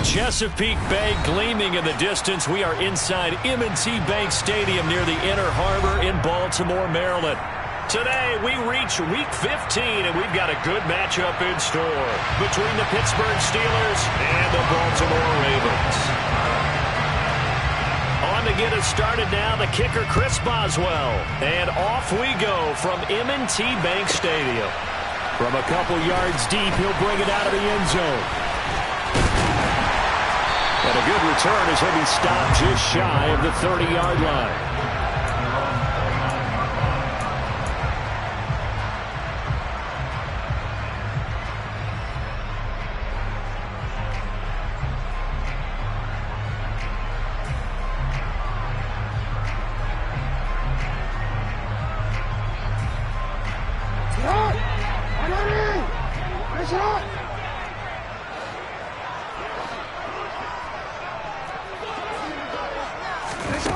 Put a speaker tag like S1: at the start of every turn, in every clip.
S1: Chesapeake Bay gleaming in the distance. We are inside M&T Bank Stadium near the Inner Harbor in Baltimore, Maryland. Today, we reach Week 15, and we've got a good matchup in store between the Pittsburgh Steelers and the Baltimore Ravens. On to get us started now, the kicker, Chris Boswell. And off we go from M&T Bank Stadium. From a couple yards deep, he'll bring it out of the end zone. And a good return as he'll be stopped just shy of the 30-yard line.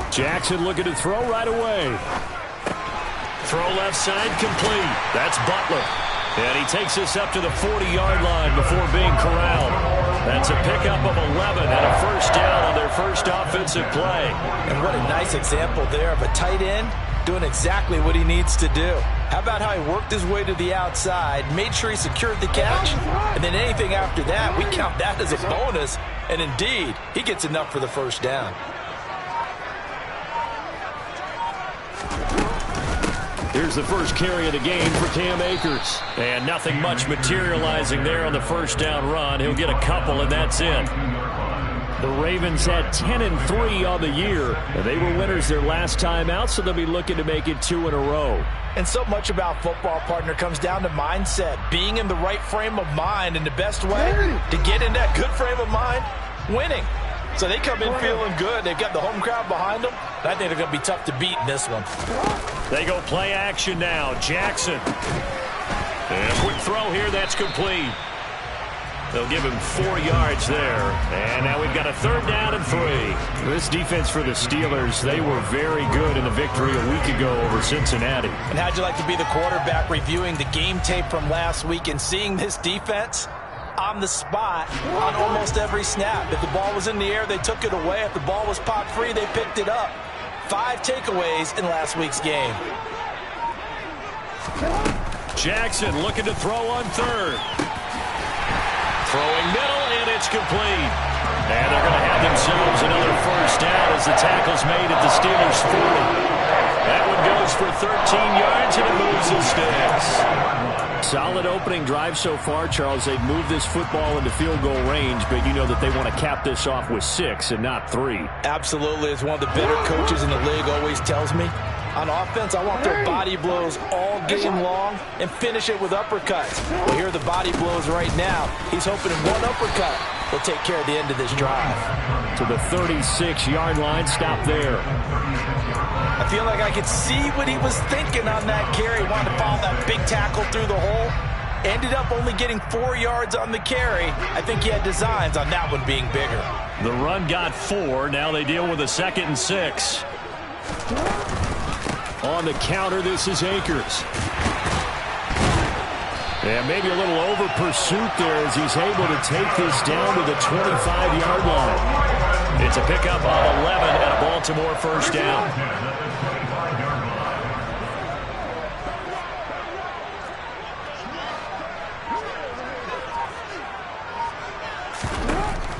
S1: Jackson looking to throw right away. Throw left side complete. That's Butler. And he takes us up to the 40-yard line before being corralled. That's a pickup of 11 and a first down on their first offensive play.
S2: And what a nice example there of a tight end doing exactly what he needs to do. How about how he worked his way to the outside, made sure he secured the catch, and then anything after that, we count that as a bonus. And indeed, he gets enough for the first down.
S1: Here's the first carry of the game for Cam Akers. And nothing much materializing there on the first down run. He'll get a couple, and that's it. The Ravens had 10-3 on the year. And they were winners their last time out, so they'll be looking to make it 2 in a row.
S2: And so much about football, partner, comes down to mindset. Being in the right frame of mind, and the best way to get in that good frame of mind, winning. So they come in feeling good. They've got the home crowd behind them. And I think they're going to be tough to beat in this one.
S1: They go play action now. Jackson. And a quick throw here. That's complete. They'll give him 4 yards there. And now we've got a third down and 3. This defense for the Steelers, they were very good in the victory a week ago over Cincinnati.
S2: And how'd you like to be the quarterback reviewing the game tape from last week and seeing this defense on the spot on almost every snap? If the ball was in the air, they took it away. If the ball was popped free, they picked it up. 5 takeaways in last week's game.
S1: Jackson looking to throw on third. Throwing middle, and it's complete. And they're going to have themselves another first down as the tackle's made at the Steelers' 40. That one goes for 13 yards, and it moves the sticks. Solid opening drive so far, Charles. They've moved this football into field goal range, but you know that they want to cap this off with 6 and not 3.
S2: Absolutely. As one of the better coaches in the league always tells me, on offense, I want their body blows all game long and finish it with uppercuts. Well, here are the body blows right now. He's hoping in one uppercut will take care of the end of this drive.
S1: To the 36-yard line, stop there.
S2: I feel like I could see what he was thinking on that carry. Wanted to follow that big tackle through the hole. Ended up only getting 4 yards on the carry. I think he had designs on that one being bigger.
S1: The run got 4. Now they deal with a 2nd and 6. On the counter, this is Akers. And maybe a little over pursuit there as he's able to take this down to the 25-yard line. It's a pickup of 11 and a Baltimore first down.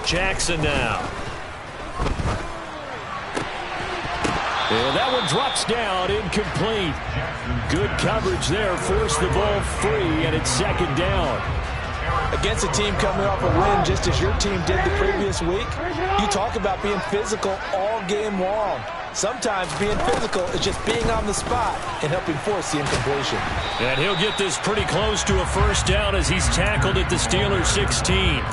S1: Jackson now. And that one drops down, incomplete. Good coverage there, forced the ball free, and it's 2nd down.
S2: Against a team coming off a win just as your team did the previous week, you talk about being physical all game long. Sometimes being physical is just being on the spot and helping force the incompletion.
S1: And he'll get this pretty close to a first down as he's tackled at the Steelers' 16.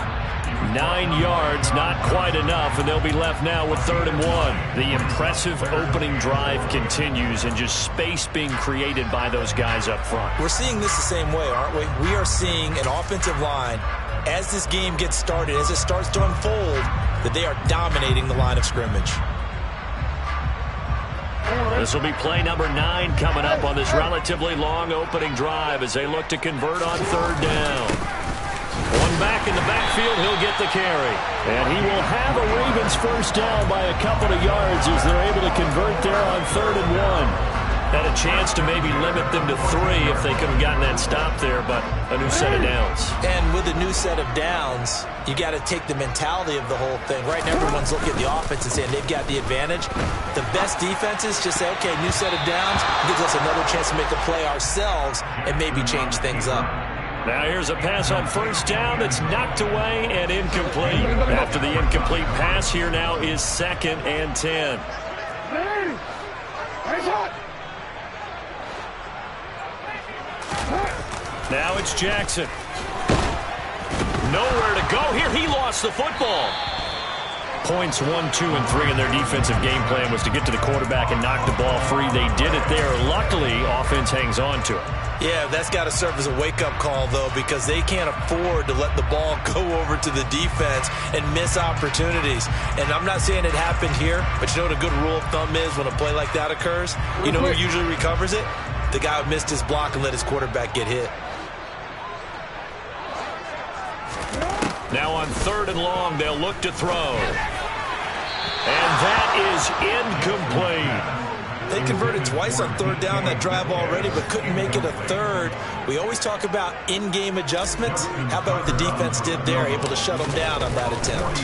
S1: 9 yards, not quite enough, and they'll be left now with 3rd and 1. The impressive opening drive continues, and just space being created by those guys up front.
S2: We're seeing this the same way, aren't we? We are seeing an offensive line, as this game gets started, as it starts to unfold, that they are dominating the line of scrimmage.
S1: This will be play number 9 coming up on this relatively long opening drive as they look to convert on 3rd down. One back in the backfield, he'll get the carry. And he will have a Ravens first down by a couple of yards as they're able to convert there on 3rd and 1. Had a chance to maybe limit them to 3 if they could have gotten that stop there, but a new set of downs.
S2: And with a new set of downs, you got to take the mentality of the whole thing. Right now, everyone's looking at the offense and saying they've got the advantage. The best defenses just say, okay, new set of downs gives us another chance to make a play ourselves and maybe change things up.
S1: Now here's a pass on first down that's knocked away and incomplete. After the incomplete pass, here now is 2nd and 10. Now it's Jackson. Nowhere to go here. He lost the football. Points 1, 2, and 3 in their defensive game plan was to get to the quarterback and knock the ball free. They did it there. Luckily, offense hangs on to it.
S2: Yeah, that's got to serve as a wake-up call, though, because they can't afford to let the ball go over to the defense and miss opportunities. And I'm not saying it happened here, but you know what a good rule of thumb is when a play like that occurs? You know who usually recovers it? The guy who missed his block and let his quarterback get hit.
S1: Now on 3rd and long, they'll look to throw. And that is incomplete.
S2: They converted twice on 3rd down that drive already, but couldn't make it a 3rd. We always talk about in-game adjustments. How about what the defense did there, able to shut them down on that attempt?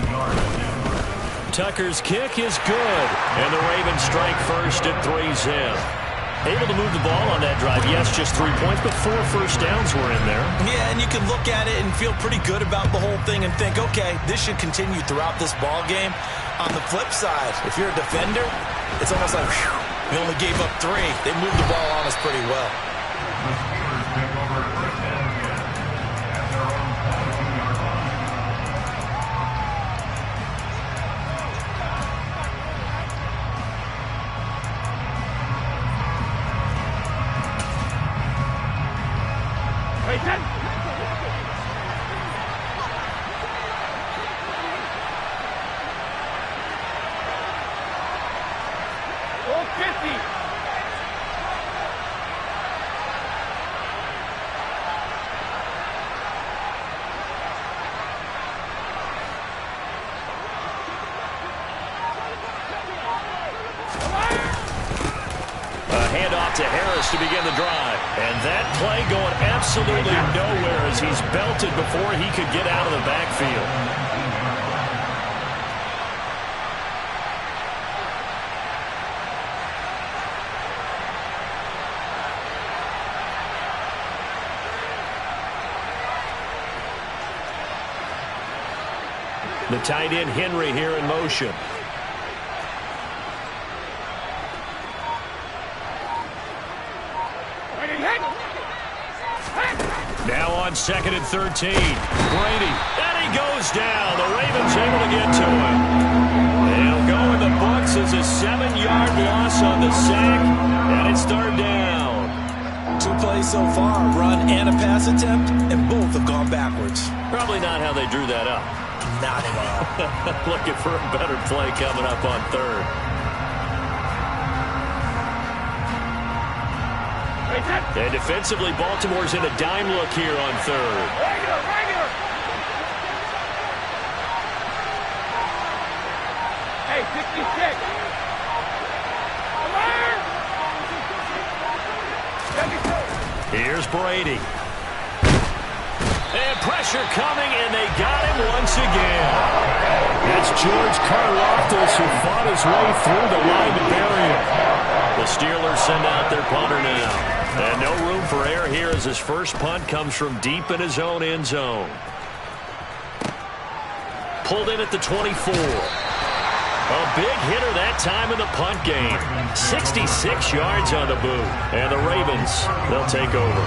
S1: Tucker's kick is good, and the Ravens strike first at 3-zip. Able to move the ball on that drive. Yes, just 3 points, but 4 first downs were in there.
S2: Yeah, and you can look at it and feel pretty good about the whole thing and think, okay, this should continue throughout this ball game. On the flip side, if you're a defender, it's almost like, whew, we only gave up 3. They moved the ball on us pretty well.
S1: To Harris to begin the drive. And that play going absolutely nowhere as he's belted before he could get out of the backfield. The tight end Henry here in motion. Now on 2nd and 13. Brady. And he goes down. The Ravens able to get to him. They'll go in the books as a 7-yard loss on the sack. And it's 3rd down.
S2: 2 plays so far, run and a pass attempt, and both have gone backwards.
S1: Probably not how they drew that up.
S2: Not at all.
S1: Looking for a better play coming up on 3rd. And defensively, Baltimore's in a dime look here on 3rd.
S3: Hey, 66.
S1: Here's Brady. And pressure coming, and they got him once again. That's George Karlaftis who fought his way through the line to bury him. The Steelers send out their punter now. And no room for error here as his first punt comes from deep in his own end zone. Pulled in at the 24. A big hitter that time in the punt game. 66 yards on the boot. And the Ravens, they'll take over.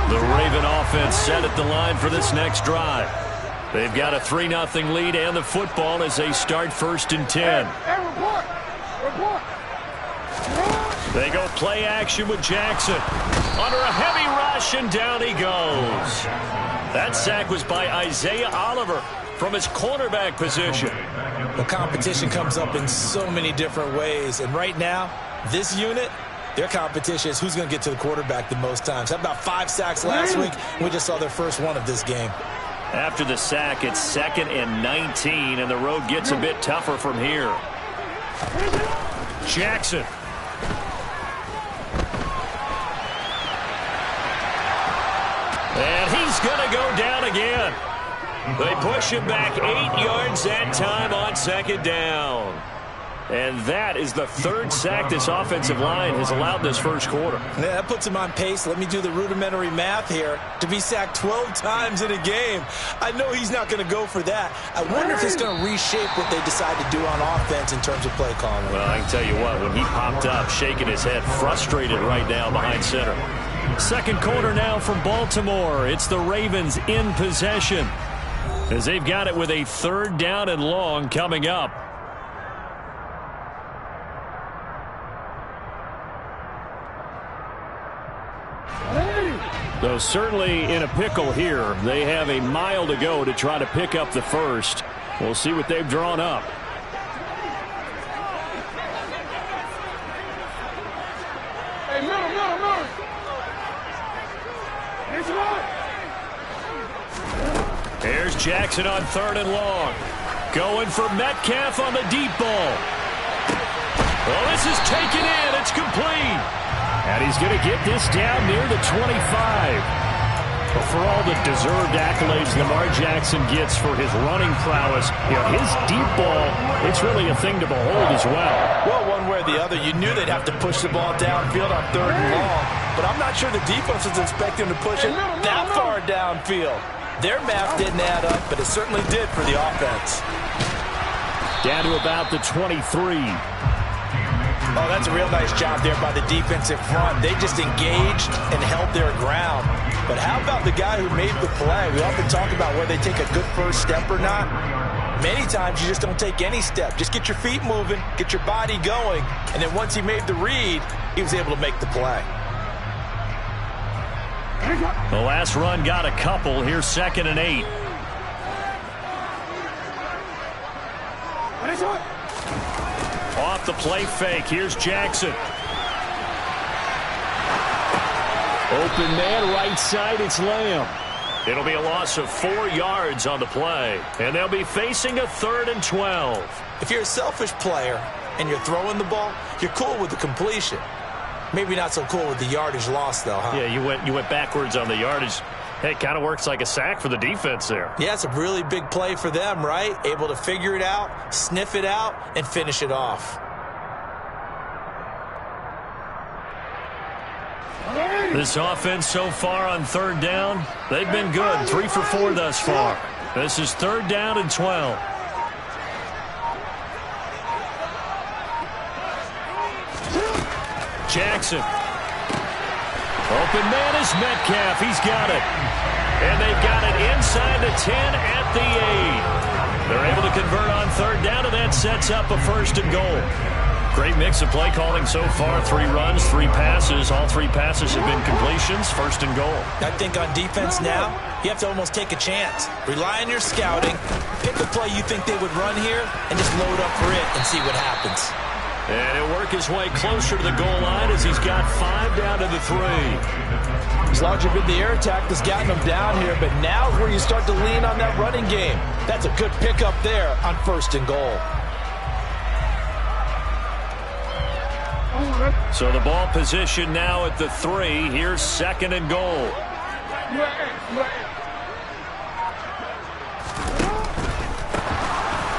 S1: The Raven offense set at the line for this next drive. They've got a 3-0 lead and the football as they start 1st and 10. They go play action with Jackson. Under a heavy rush, and down he goes. That sack was by Isaiah Oliver. from his cornerback position.
S2: The competition comes up in so many different ways. And right now, this unit, their competition is who's going to get to the quarterback the most times. How about 5 sacks last week? We just saw their first one of this game.
S1: After the sack, it's 2nd and 19, and the road gets a bit tougher from here. Jackson. And he's going to go down again. They push him back 8 yards that time on 2nd down. And that is the 3rd sack this offensive line has allowed this first quarter.
S2: Yeah, that puts him on pace. Let me do the rudimentary math here. To be sacked 12 times in a game. I know he's not going to go for that. I wonder if it's going to reshape what they decide to do on offense in terms of play calling.
S1: Well, I can tell you what, when he popped up, shaking his head, frustrated right now behind center. Second quarter now from Baltimore. It's the Ravens in possession, as they've got it with a 3rd down and long coming up. Though certainly in a pickle here. They have a mile to go to try to pick up the first. We'll see what they've drawn up.
S3: Hey, middle.
S1: Here's Jackson on 3rd and long. Going for Metcalf on the deep ball. Well, this is taken in. It's complete. And he's going to get this down near the 25. But for all the deserved accolades Lamar Jackson gets for his running prowess, his deep ball, it's really a thing to behold as well.
S2: Well, one way or the other, you knew they'd have to push the ball downfield on 3rd and long. But I'm not sure the defense was expecting to push it that far downfield. Their math didn't add up, but it certainly did for the offense.
S1: Down to about the 23.
S2: Oh, that's a real nice job there by the defensive front. They just engaged and held their ground. But how about the guy who made the play? We often talk about whether they take a good first step or not. Many times you just don't take any step. Just get your feet moving, get your body going, and then once he made the read, he was able to make the play.
S1: The last run got a couple. Here's 2nd and 8. Off the play fake. Here's Jackson. Open man right side. It's Lamb. It'll be a loss of 4 yards on the play. And they'll be facing a 3rd and 12.
S2: If you're a selfish player and you're throwing the ball, you're cool with the completion. Maybe not so cool with the yardage loss, though, huh?
S1: Yeah, you went backwards on the yardage. Hey, it kind of works like a sack for the defense there.
S2: Yeah, it's a really big play for them, right? Able to figure it out, sniff it out, and finish it off.
S1: This offense so far on 3rd down, they've been good. 3 for 4 thus far. This is 3rd down and 12. Jackson. Open man is Metcalf. He's got it. And they've got it inside the 10 at the 8. They're able to convert on 3rd down, and that sets up a 1st and goal. Great mix of play calling so far. 3 runs, 3 passes. All 3 passes have been completions. 1st and goal.
S2: I think on defense now, you have to almost take a chance. Rely on your scouting. Pick a play you think they would run here, and just load up for it and see what happens.
S1: And he'll work his way closer to the goal line as he's got 5 down to the 3.
S2: As long as you've been the air attack that's gotten them down here, but now is where you start to lean on that running game. That's a good pickup there on 1st and goal.
S1: So the ball position now at the 3. Here's 2nd and goal.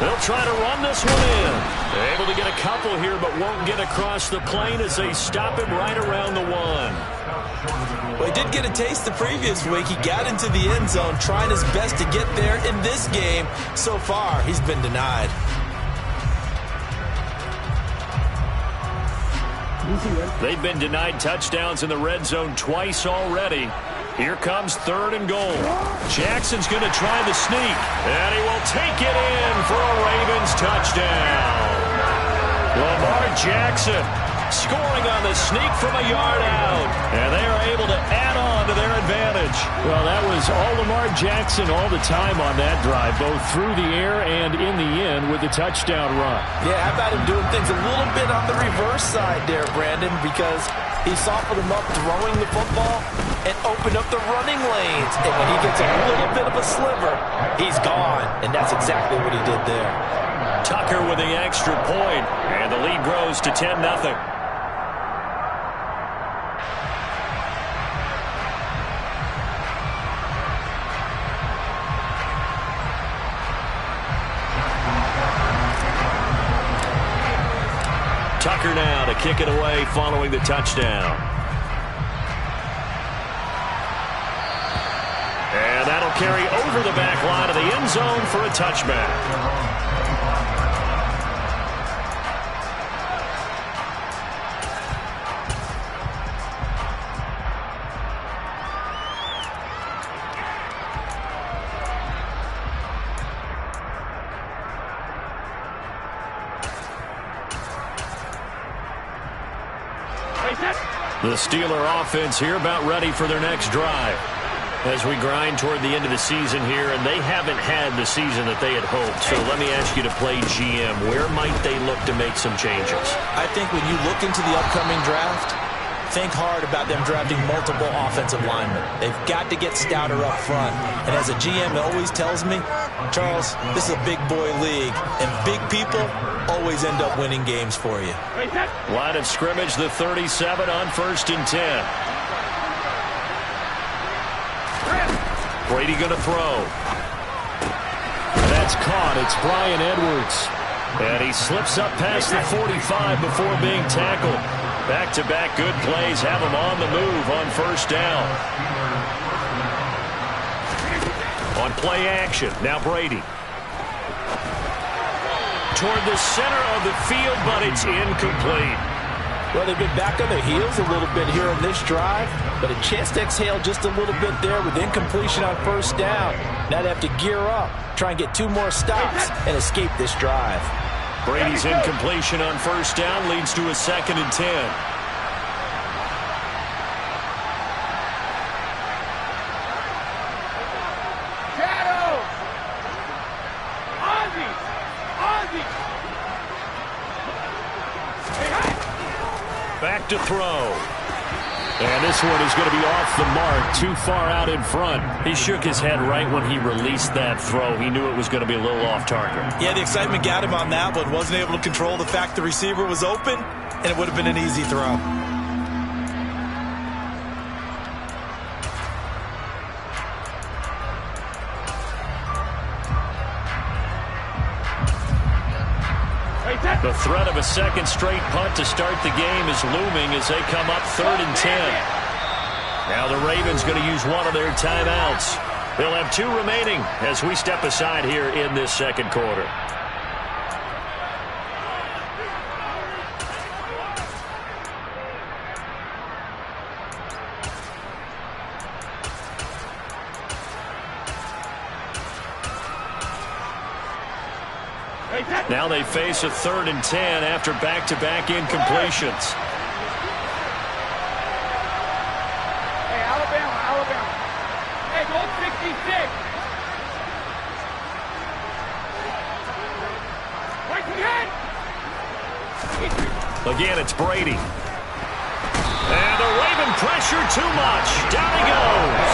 S1: They'll try to run this one in. They're able to get a couple here, but won't get across the plane as they stop him right around the 1.
S2: Well, he did get a taste the previous week. He got into the end zone, trying his best to get there in this game. So far, he's been denied.
S1: They've been denied touchdowns in the red zone twice already. Here comes 3rd and goal. Jackson's going to try the sneak, and he will take it in for a Ravens touchdown. Lamar Jackson scoring on the sneak from a yard out. And they are able to add on to their advantage.
S4: Well, that was all Lamar Jackson all the time on that drive, both through the air and in the end with the touchdown run.
S2: Yeah, how about him doing things a little bit on the reverse side there, Brandon, because he softened him up throwing the football and opened up the running lanes. And when he gets a little bit of a sliver, he's gone. And that's exactly what he did there.
S1: Tucker with the extra point, and the lead grows to 10-0. Tucker now to kick it away following the touchdown. And that'll carry over the back line of the end zone for a touchback. The Steeler offense here about ready for their next drive. As we grind toward the end of the season here, and they haven't had the season that they had hoped. So let me ask you to play GM. Where might they look to make some changes?
S2: I think when you look into the upcoming draft, think hard about them drafting multiple offensive linemen. They've got to get stouter up front. And as a GM always tells me, Charles, this is a big boy league, and big people always end up winning games for you.
S1: Line of scrimmage, the 37 on 1st and 10. Brady going to throw.
S4: That's caught. It's Bryan Edwards.
S1: And he slips up past the 45 before being tackled. Back-to-back good plays have him on the move on 1st down. On play action, now Brady. Toward the center of the field, but it's incomplete.
S2: Well, they've been back on their heels a little bit here on this drive, but a chance to exhale just a little bit there with incompletion on 1st down. Now they have to gear up, try and get 2 more stops, and escape this drive.
S1: Brady's incompletion on 1st down leads to a 2nd and 10. Back to throw.
S4: And this one is going to be off the mark, too far out in front.
S1: He shook his head right when he released that throw. He knew it was going to be a little off target.
S2: Yeah, the excitement got him on that one. Wasn't able to control the fact the receiver was open, and it would have been an easy throw.
S1: The threat of a 2nd straight punt to start the game is looming as they come up 3rd and 10. Now the Ravens going to use one of their timeouts. They'll have 2 remaining as we step aside here in this 2nd quarter. Now they face a 3rd and 10 after back-to-back incompletions.
S3: Hey, Alabama. Hey, go 66. Right
S1: Again, it's Brady. And the Raven pressure too much. Down he goes.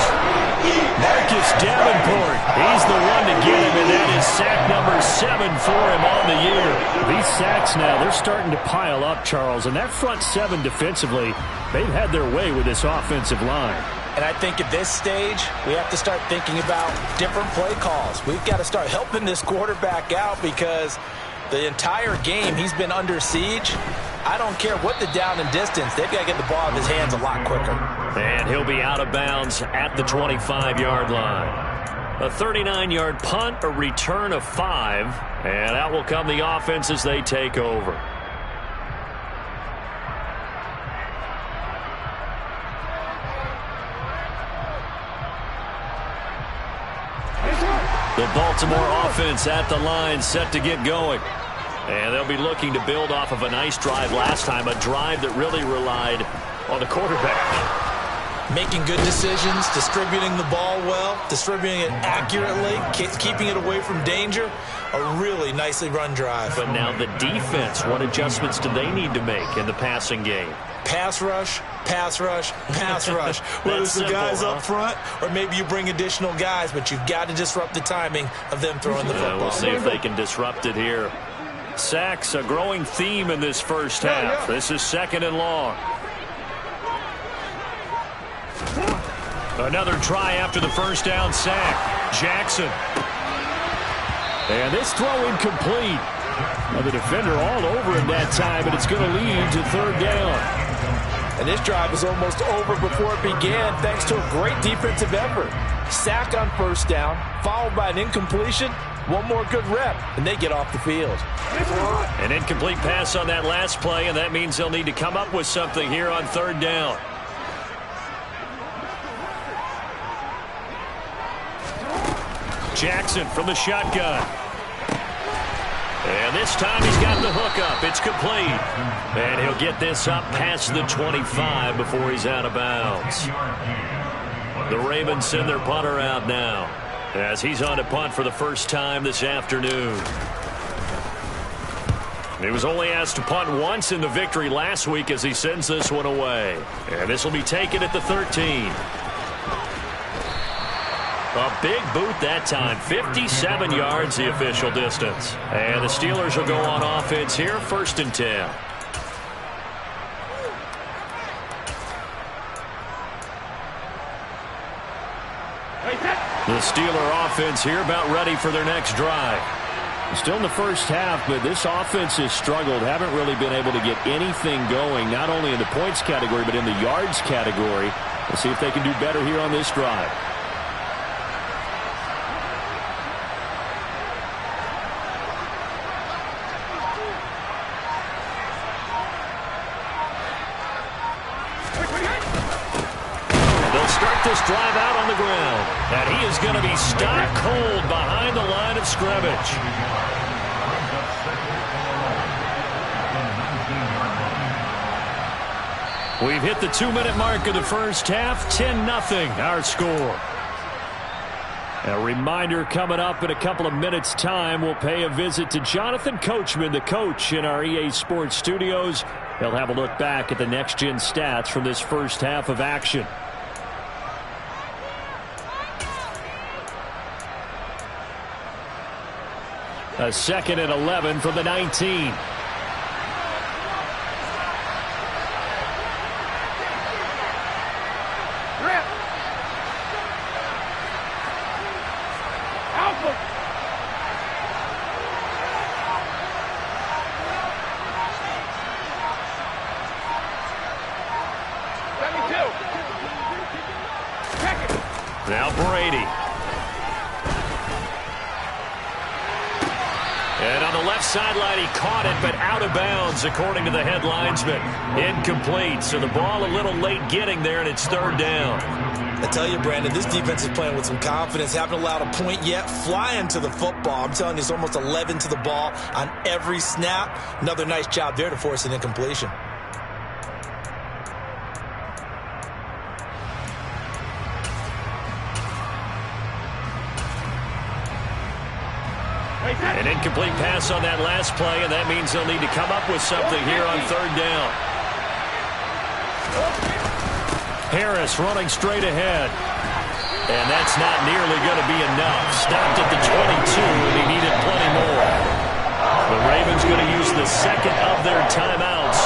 S1: Marcus Davenport. He's the one to get him, and that is sack number 7 for him on the year.
S4: These sacks now, they're starting to pile up, Charles. And that front 7 defensively, they've had their way with this offensive line.
S2: And I think at this stage, we have to start thinking about different play calls. We've got to start helping this quarterback out because the entire game he's been under siege. I don't care what the down and distance. They've got to get the ball in his hands a lot quicker.
S1: And he'll be out of bounds at the 25-yard line. A 39-yard punt, a return of 5, and out will come the offense as they take over. The Baltimore offense at the line, set to get going. And they'll be looking to build off of a nice drive last time, a drive that really relied on the quarterback.
S2: Making good decisions, distributing the ball well, distributing it accurately, keeping it away from danger. A really nicely run drive.
S1: But now the defense, what adjustments do they need to make in the passing game?
S2: Pass rush, pass rush, pass rush. Whether it's the guys up front or maybe you bring additional guys, but you've got to disrupt the timing of them throwing the football.
S1: We'll see if they can disrupt it here. Sacks, a growing theme in this first half. This is 2nd and long. Another try after the first down sack. Jackson. And this throw incomplete. Well, the defender all over him that time, but it's going to lead to 3rd down.
S2: And this drive was almost over before it began thanks to a great defensive effort. Sack on 1st down, followed by an incompletion. One more good rep, and they get off the field.
S1: An incomplete pass on that last play, and that means they'll need to come up with something here on 3rd down. Jackson from the shotgun. And this time he's got the hook up. It's complete. And he'll get this up past the 25 before he's out of bounds. The Ravens send their punter out now as he's on to punt for the first time this afternoon. He was only asked to punt once in the victory last week as he sends this one away. And this will be taken at the 13. A big boot that time. 57 yards the official distance. And the Steelers will go on offense here, 1st and 10. The Steeler offense here about ready for their next drive.
S4: Still in the first half, but this offense has struggled. Haven't really been able to get anything going, not only in the points category, but in the yards category. We'll see if they can do better here on this drive.
S1: This drive out on the ground, and he is going to be stopped cold behind the line of scrimmage. We've hit the 2-minute mark of the first half. 10-0 our score. A reminder, coming up in a couple of minutes time, we'll pay a visit to Jonathan Coachman, the coach in our EA Sports studios. He'll have a look back at the next-gen stats from this first half of action. A 2nd and 11 from the 19.
S3: Rip. Alpha.
S1: Now Brady. And on the left sideline, he caught it, but out of bounds, according to the head linesman. Incomplete, so the ball a little late getting there, and it's 3rd down.
S2: I tell you, Brandon, this defense is playing with some confidence. Haven't allowed a point yet. Flying to the football. I'm telling you, it's almost 11 to the ball on every snap. Another nice job there to force an incompletion.
S1: An incomplete pass on that last play, and that means they'll need to come up with something here on 3rd down. Harris running straight ahead. And that's not nearly going to be enough. Stopped at the 22, and he needed plenty more. The Ravens going to use the 2nd of their timeouts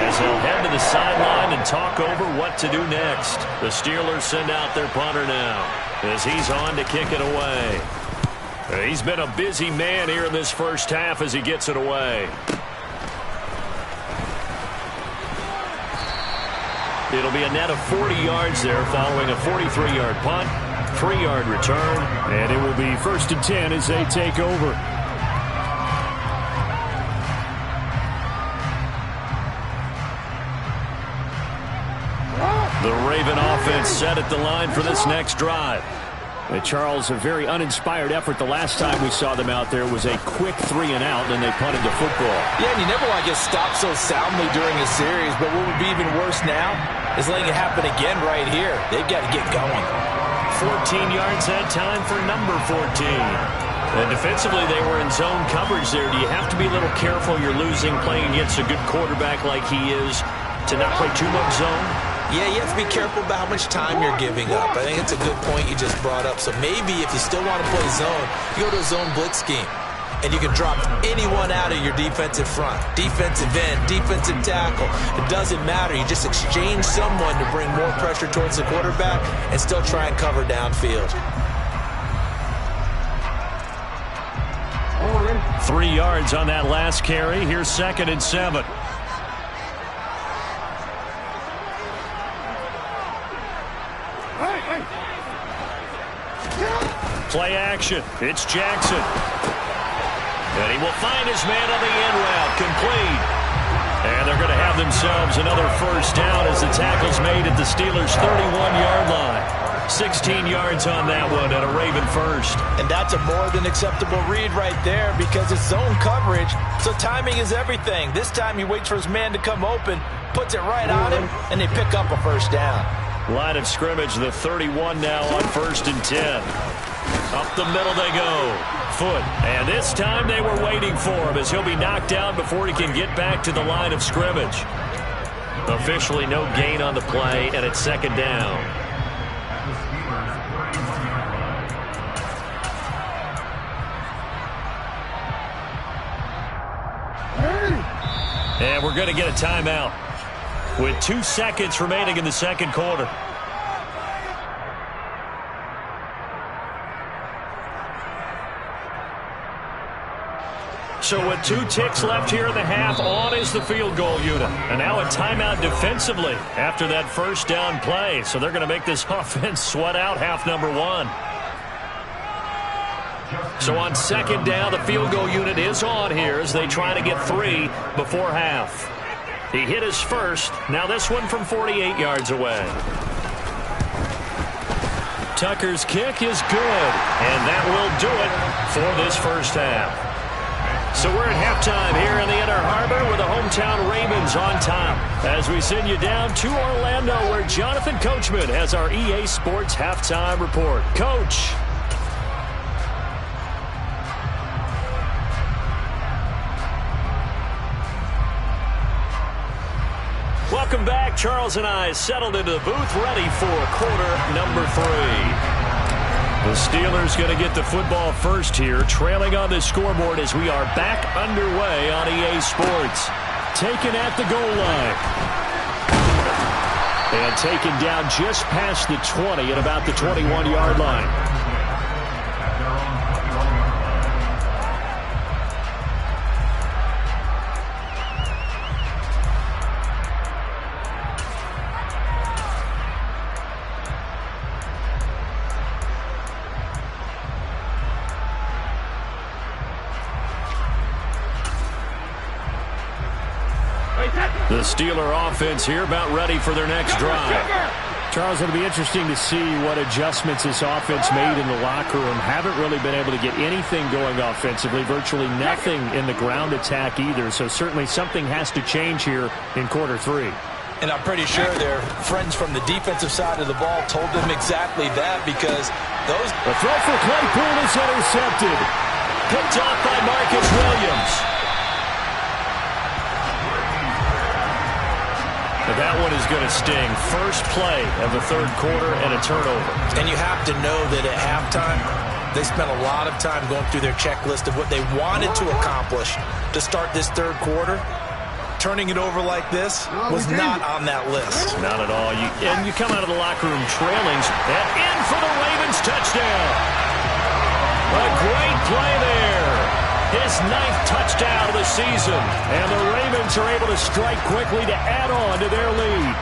S1: as they'll head to the sideline and talk over what to do next. The Steelers send out their punter now as he's on to kick it away. He's been a busy man here in this first half as he gets it away. It'll be a net of 40 yards there following a 43-yard punt, 3-yard return,
S4: and it will be 1st and 10 as they take over.
S1: The Raven offense set at the line for this next drive.
S4: Charles, a very uninspired effort the last time we saw them out there. It was a quick 3-and-out, and then they punted the football.
S2: Yeah, and you never want to get stopped so soundly during a series, but what would be even worse now is letting it happen again right here. They've got to get going.
S1: 14 yards that time for number 14. And defensively, they were in zone coverage there. Do you have to be a little careful? You're losing playing against a good quarterback like he is to not play too much zone?
S2: Yeah, you have to be careful about how much time you're giving up. I think it's a good point you just brought up. So maybe if you still want to play zone, you go to a zone blitz scheme. And you can drop anyone out of your defensive front. Defensive end, defensive tackle. It doesn't matter. You just exchange someone to bring more pressure towards the quarterback and still try and cover downfield.
S1: 3 yards on that last carry. Here's 2nd and 7. Play action. It's Jackson. And he will find his man on the end route. Complete. And they're going to have themselves another first down as the tackle's made at the Steelers' 31-yard line. 16 yards on that one and a Raven first.
S2: And that's a more than acceptable read right there because it's zone coverage, so timing is everything. This time he waits for his man to come open, puts it right on him, and they pick up a first down.
S1: Line of scrimmage, the 31 now on 1st and 10. Up the middle they go. Foot. And this time they were waiting for him as he'll be knocked down before he can get back to the line of scrimmage. Officially no gain on the play, and it's 2nd down. And we're going to get a timeout with 2 seconds remaining in the 2nd quarter. So with 2 ticks left here in the half, on is the field goal unit. And now a timeout defensively after that first down play. So they're going to make this offense sweat out half number 1. So on 2nd down, the field goal unit is on here as they try to get 3 before half. He hit his first. Now this one from 48 yards away. Tucker's kick is good. And that will do it for this first half. So we're at halftime here in the Inner Harbor with the hometown Ravens on top as we send you down to Orlando where Jonathan Coachman has our EA Sports halftime report. Coach. Welcome back. Charles and I settled into the booth ready for quarter number 3. The Steelers going to get the football first here, trailing on the scoreboard as we are back underway on EA Sports. Taken at the goal line. And taken down just past the 20 at about the 21-yard line. The Steeler offense here about ready for their next drive.
S4: Charles, it'll be interesting to see what adjustments this offense made in the locker room. Haven't really been able to get anything going offensively, virtually nothing in the ground attack either. So certainly something has to change here in quarter 3.
S2: And I'm pretty sure their friends from the defensive side of the ball told them exactly that because those...
S4: The throw for Claypool is intercepted.
S1: Picked off by Marcus Williams. But that one is going to sting. First play of the 3rd quarter and a turnover.
S2: And you have to know that at halftime, they spent a lot of time going through their checklist of what they wanted to accomplish to start this 3rd quarter. Turning it over like this was not on that list.
S1: Not at all. And you come out of the locker room trailing. And in for the Ravens touchdown. A great play there. His 9th touchdown of the season. And the Ravens are able to strike quickly to add on to their lead.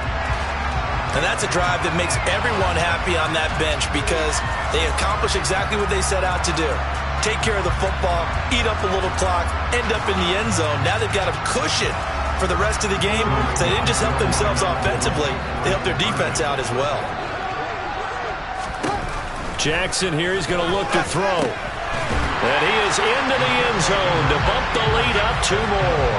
S2: And that's a drive that makes everyone happy on that bench because they accomplish exactly what they set out to do. Take care of the football, eat up a little clock, end up in the end zone. Now they've got a cushion for the rest of the game. So they didn't just help themselves offensively, they helped their defense out as well.
S1: Jackson here, he's going to look to throw. And he is into the end zone to bump the lead up 2 more.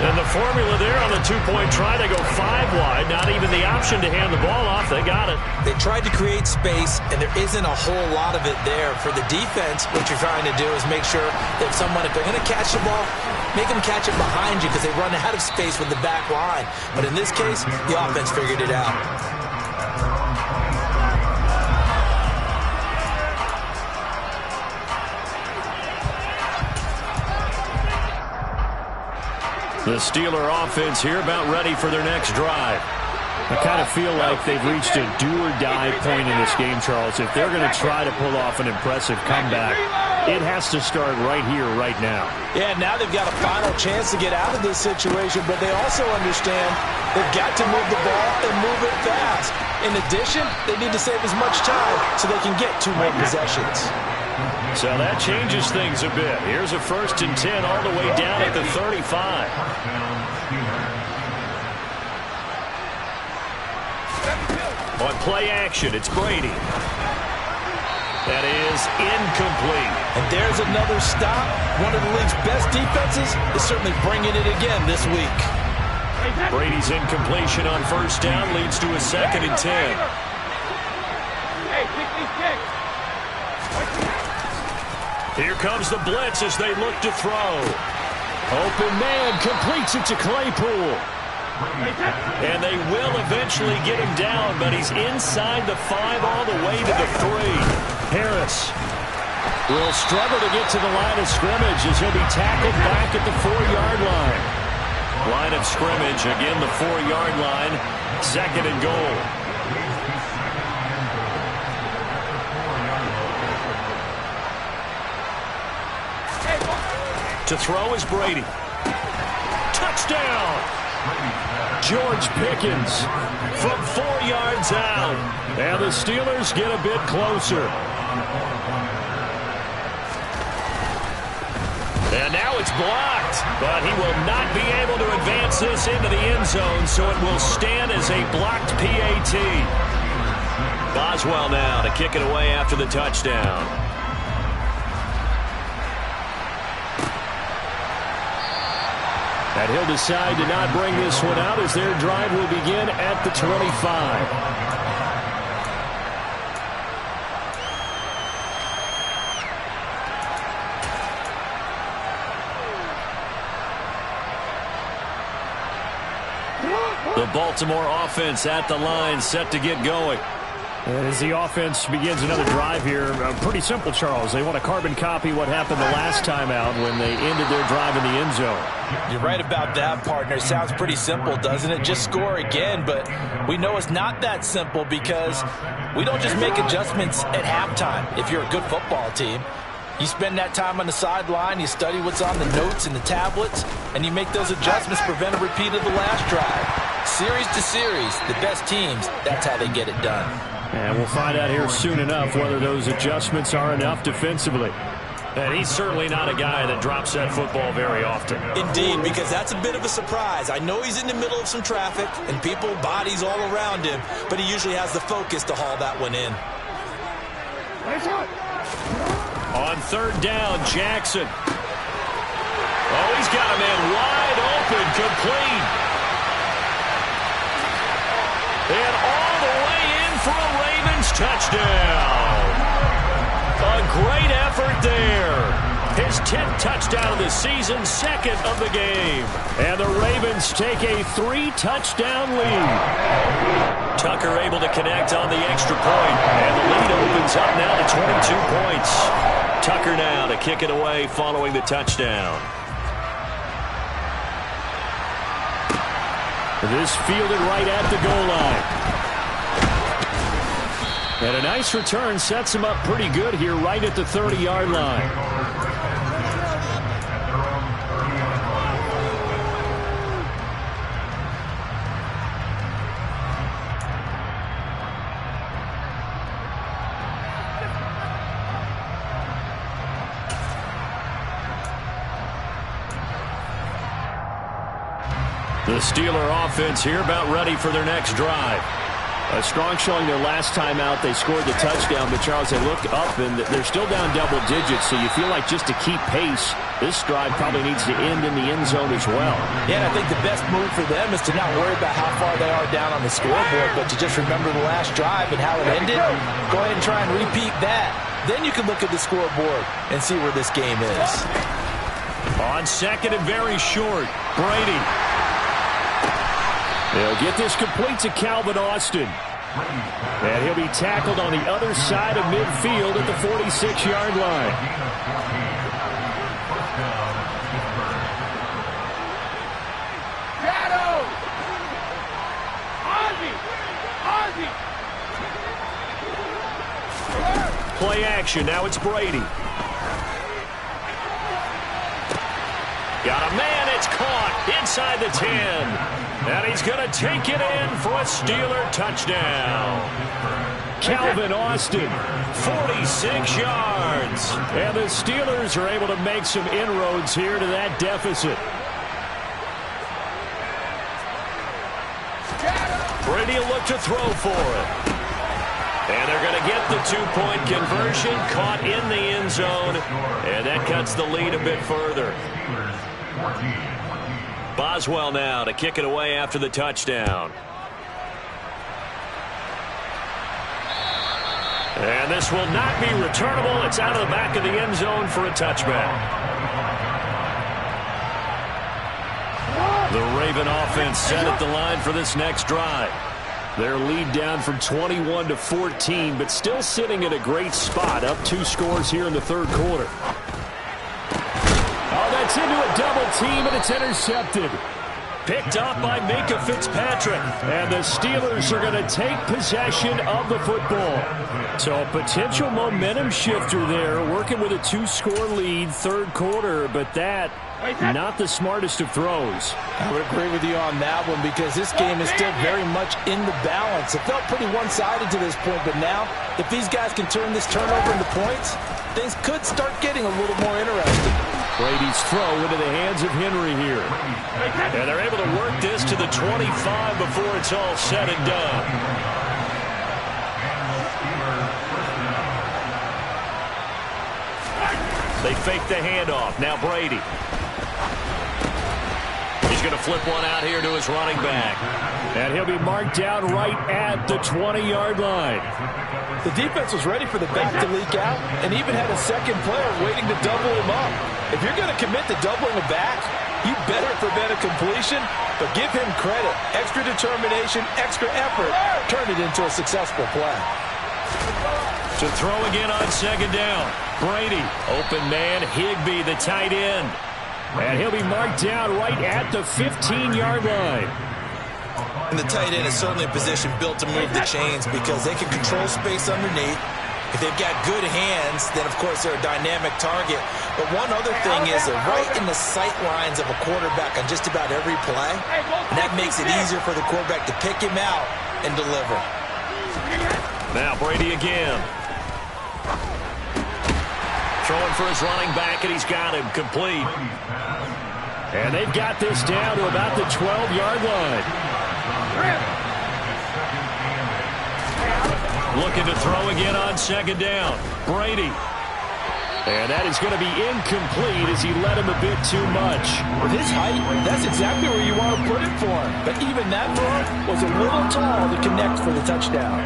S1: And the formula there on the two-point try, they go 5 wide. Not even the option to hand the ball off. They got it.
S2: They tried to create space, and there isn't a whole lot of it there. For the defense, what you're trying to do is make sure that if they're going to catch the ball, make them catch it behind you because they run out of space with the back line. But in this case, the offense figured it out.
S1: The Steeler offense here about ready for their next drive.
S4: I kind of feel like they've reached a do-or-die point in this game, Charles. If they're going to try to pull off an impressive comeback, it has to start right here, right now.
S2: Yeah, now they've got a final chance to get out of this situation, but they also understand they've got to move the ball and move it fast. In addition, they need to save as much time so they can get 2 more possessions.
S1: So that changes things a bit. Here's a 1st and 10 all the way down at the 35. On play action, it's Brady. That is incomplete.
S2: And there's another stop. One of the league's best defenses is certainly bringing it again this week.
S1: Brady's incompletion on 1st down leads to a 2nd and 10.
S3: Hey, 66.
S1: Here comes the blitz as they look to throw.
S4: Open man completes it to Claypool.
S1: And they will eventually get him down, but he's inside the 5 all the way to the 3.
S4: Harris will struggle to get to the line of scrimmage as he'll be tackled back at the 4-yard line.
S1: Line of scrimmage, again the 4-yard line, 2nd and goal. To throw is Brady. Touchdown!
S4: George Pickens
S1: From 4 yards out.
S4: and the Steelers get a bit closer.
S1: And now it's blocked, but he will not be able to advance this into the end zone, so it will stand as a blocked PAT. Boswell now to kick it away after the touchdown.
S4: And he'll decide to not bring this one out as their drive will begin at the 25.
S1: The Baltimore offense at the line, set to get going.
S4: And as the offense begins another drive here, pretty simple, Charles. They want to carbon copy what happened the last time out when they ended their drive in the end zone.
S2: You're right about that, partner. It sounds pretty simple, doesn't it? Just score again, but we know it's not that simple because we don't just make adjustments at halftime if you're a good football team. You spend that time on the sideline, you study what's on the notes and the tablets, and you make those adjustments to prevent a repeat of the last drive. Series to series, the best teams, that's how they get it done.
S4: And we'll find out here soon enough whether those adjustments are enough defensively.
S1: And he's certainly not a guy that drops that football very often.
S2: Indeed, because that's a bit of a surprise. I know he's in the middle of some traffic and people, bodies all around him, but he usually has the focus to haul that one in.
S1: On 3rd down, Jackson. Oh, he's got a man wide open, complete. And all the way in for a Ravens touchdown. A great effort there. His 10th touchdown of the season, 2nd of the game.
S4: And the Ravens take a 3-touchdown lead.
S1: Tucker able to connect on the extra point. And the lead opens up now to 22 points. Tucker now to kick it away following the touchdown.
S4: This fielded right at the goal line. And a nice return sets him up pretty good here right at the 30-yard line.
S1: The Steeler offense here about ready for their next drive.
S4: A strong showing their last time out. They scored the touchdown, but Charles, they look up and they're still down double digits, so you feel like just to keep pace, this drive probably needs to end in the end zone as well.
S2: Yeah, and I think the best move for them is to not worry about how far they are down on the scoreboard, but to just remember the last drive and how it ended. Go ahead and try and repeat that. Then you can look at the scoreboard and see where this game is.
S1: On second and very short, Brady.
S4: They'll get this complete to Calvin Austin. And he'll be tackled on the other side of midfield at the 46-yard line.
S3: Shadow! Ozzie!
S1: Play action. Now it's Brady. Got a man. It's caught inside the 10. And he's going to take it in for a Steeler touchdown.
S4: Calvin Austin,
S1: 46 yards.
S4: And the Steelers are able to make some inroads here to that deficit.
S1: Brady will look to throw for it. And they're going to get the two-point conversion, caught in the end zone. And that cuts the lead a bit further. Boswell now to kick it away after the touchdown. And this will not be returnable. It's out of the back of the end zone for a touchback. The Raven offense set at the line for this next drive. Their lead down from 21 to 14, but still sitting at a great spot, up 2 scores here in the third quarter.
S4: Oh, that's into a double team, and it's intercepted.
S1: Picked up by Minka Fitzpatrick.
S4: And the Steelers are going to take possession of the football. So a potential momentum shifter there, working with a 2-score lead, third quarter, but that, not the smartest of throws.
S2: I would agree with you on that one because this game is still very much in the balance. It felt pretty one-sided to this point, but now, if these guys can turn this turnover into points, things could start getting a little more interesting.
S4: Brady's throw into the hands of Henry here.
S1: And they're able to work this to the 25 before it's all said and done. They fake the handoff. Now Brady. He's going to flip one out here to his running back.
S4: And he'll be marked down right at the 20-yard line.
S2: The defense was ready for the bait to leak out and even had a second player waiting to double him up. If you're going to commit to doubling a back, you better prevent a completion, but give him credit. Extra determination, extra effort, turn it into a successful play.
S1: To throw again on second down. Brady, open man, Higbee, the tight end.
S4: And he'll be marked down right at the 15-yard line.
S2: And the tight end is certainly a position built to move the chains because they can control space underneath. If they've got good hands, then, of course, they're a dynamic target. But one other thing is they're right in the sight lines of a quarterback on just about every play. And that makes it easier for the quarterback to pick him out and deliver.
S1: Now Brady again. Throwing for his running back, and he's got him complete.
S4: And they've got this down to about the 12-yard line.
S1: Looking to throw again on second down. Brady.
S4: And that is going to be incomplete as he led him a bit too much.
S2: With his height, that's exactly where you want to put it for him. But even that throw was a little tall to connect for the touchdown.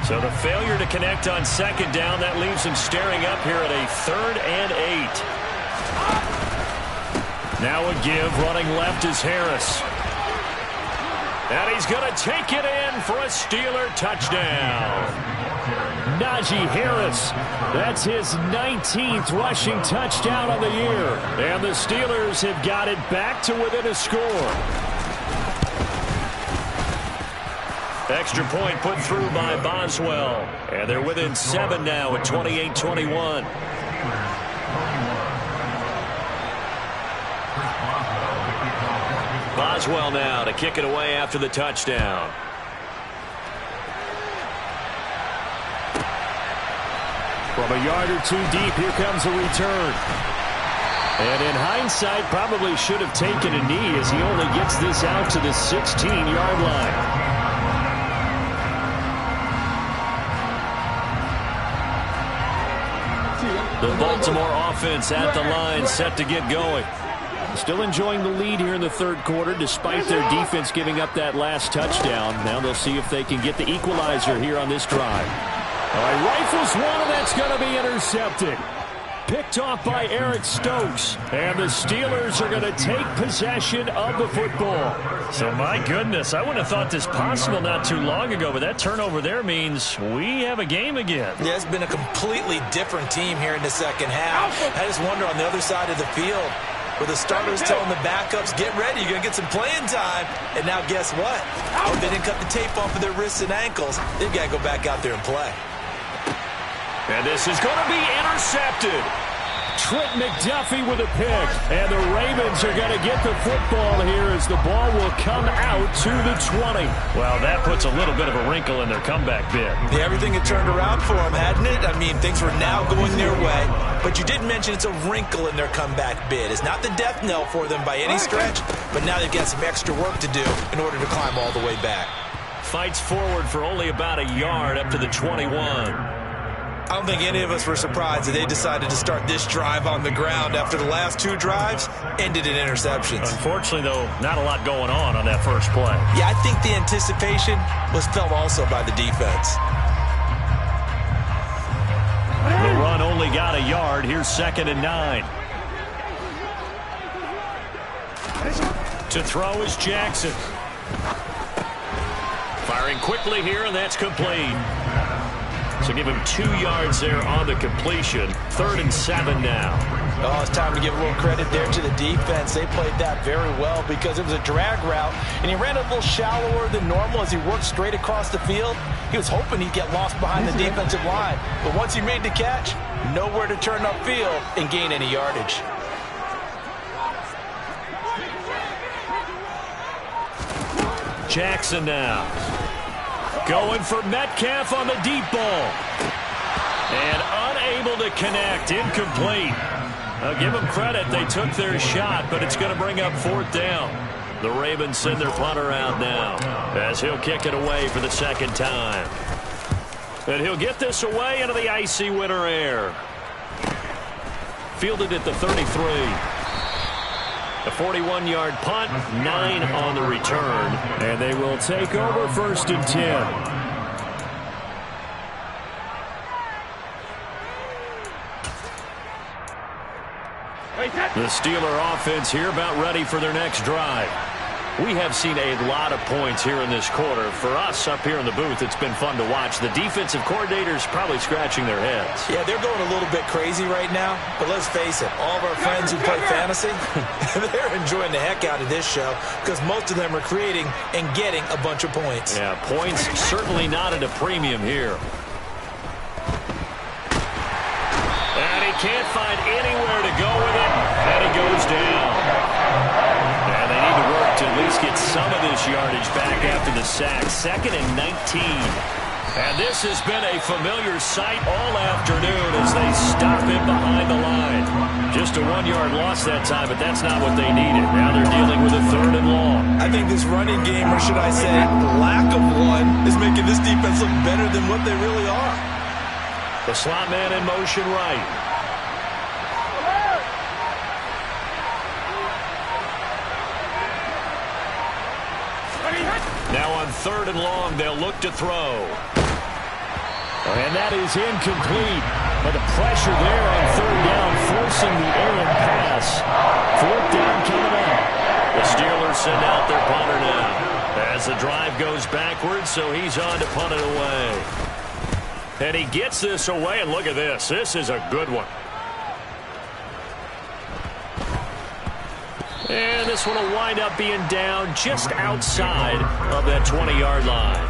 S1: So the failure to connect on second down, that leaves him staring up here at a 3rd and 8. Now a give, running left is Harris. And he's going to take it in for a Steeler touchdown.
S4: Najee Harris, that's his 19th rushing touchdown of the year. And the Steelers have got it back to within a score.
S1: Extra point put through by Boswell. And they're within 7 now at 28-21. Boswell now to kick it away after the touchdown. From
S4: a yard or two deep, here comes a return. And in hindsight, probably should have taken a knee as he only gets this out to the 16-yard line. The Baltimore offense at the line, set to get going. Still enjoying the lead here in the third quarter, despite their defense giving up that last touchdown. Now they'll see if they can get the equalizer here on this drive. All right, rifles one, and that's going to be intercepted. Picked off by Eric Stokes. And the Steelers are going to take possession of the football. So, my goodness, I wouldn't have thought this possible not too long ago, but that turnover there means we have a game again.
S2: Yeah, it's been a completely different team here in the second half. I just wonder on the other side of the field, where the starters telling the backups, get ready, you're going to get some playing time. And now guess what? Oh, they didn't cut the tape off of their wrists and ankles. They've got to go back out there and play.
S4: And this is going to be intercepted. Trent McDuffie with a pick. And the Ravens are going to get the football here as the ball will come out to the 20. Well, that puts a little bit of a wrinkle in their comeback bid.
S2: Yeah, everything had turned around for them, hadn't it? I mean, things were now going their way. But you did mention it's a wrinkle in their comeback bid. It's not the death knell for them by any stretch, but now they've got some extra work to do in order to climb all the way back.
S4: Fights forward for only about a yard up to the 21.
S2: I don't think any of us were surprised that they decided to start this drive on the ground after the last two drives ended in interceptions.
S4: Unfortunately, though, not a lot going on that first play.
S2: Yeah, I think the anticipation was felt also by the defense.
S4: The run only got a yard. Here's 2nd and 9. To throw is Jackson. Firing quickly here, and that's complete. So give him 2 yards there on the completion. 3rd and 7 now.
S2: Oh, it's time to give a little credit there to the defense. They played that very well because it was a drag route, and he ran a little shallower than normal as he worked straight across the field. He was hoping he'd get lost behind the defensive line. But once he made the catch, nowhere to turn upfield and gain any yardage.
S4: Jackson now. Going for Metcalf on the deep ball. And unable to connect. Incomplete. I'll give them credit. They took their shot, but it's going to bring up 4th down. The Ravens send their punter out now as he'll kick it away for the 2nd time. And he'll get this away into the icy winter air. Fielded at the 33. A 41-yard punt, 9 on the return. And they will take over 1st and 10. The Steeler offense here about ready for their next drive. We have seen a lot of points here in this quarter. For us up here in the booth, it's been fun to watch. The defensive coordinators probably scratching their heads.
S2: Yeah, they're going a little bit crazy right now. But let's face it, all of our friends who play fantasy, they're enjoying the heck out of this show because most of them are creating and getting a bunch of points.
S4: Yeah, points certainly not at a premium here. And he can't find anywhere to go with it. And he goes down. And they need to work to at least get some of this yardage back after the sack. 2nd and 19. And this has been a familiar sight all afternoon as they stop him behind the line. Just a 1-yard loss that time, but that's not what they needed. Now they're dealing with a 3rd and long.
S2: I think this running game, or should I say lack of one, is making this defense look better than what they really are.
S4: The slot man in motion right. Now on 3rd and long, they'll look to throw. And that is incomplete. But the pressure there on 3rd down, forcing the errant pass. 4th down coming up. The Steelers send out their punter now. As the drive goes backwards, so he's on to punt it away. And he gets this away, and look at this. This is a good one. And this one will wind up being down just outside of that 20-yard line.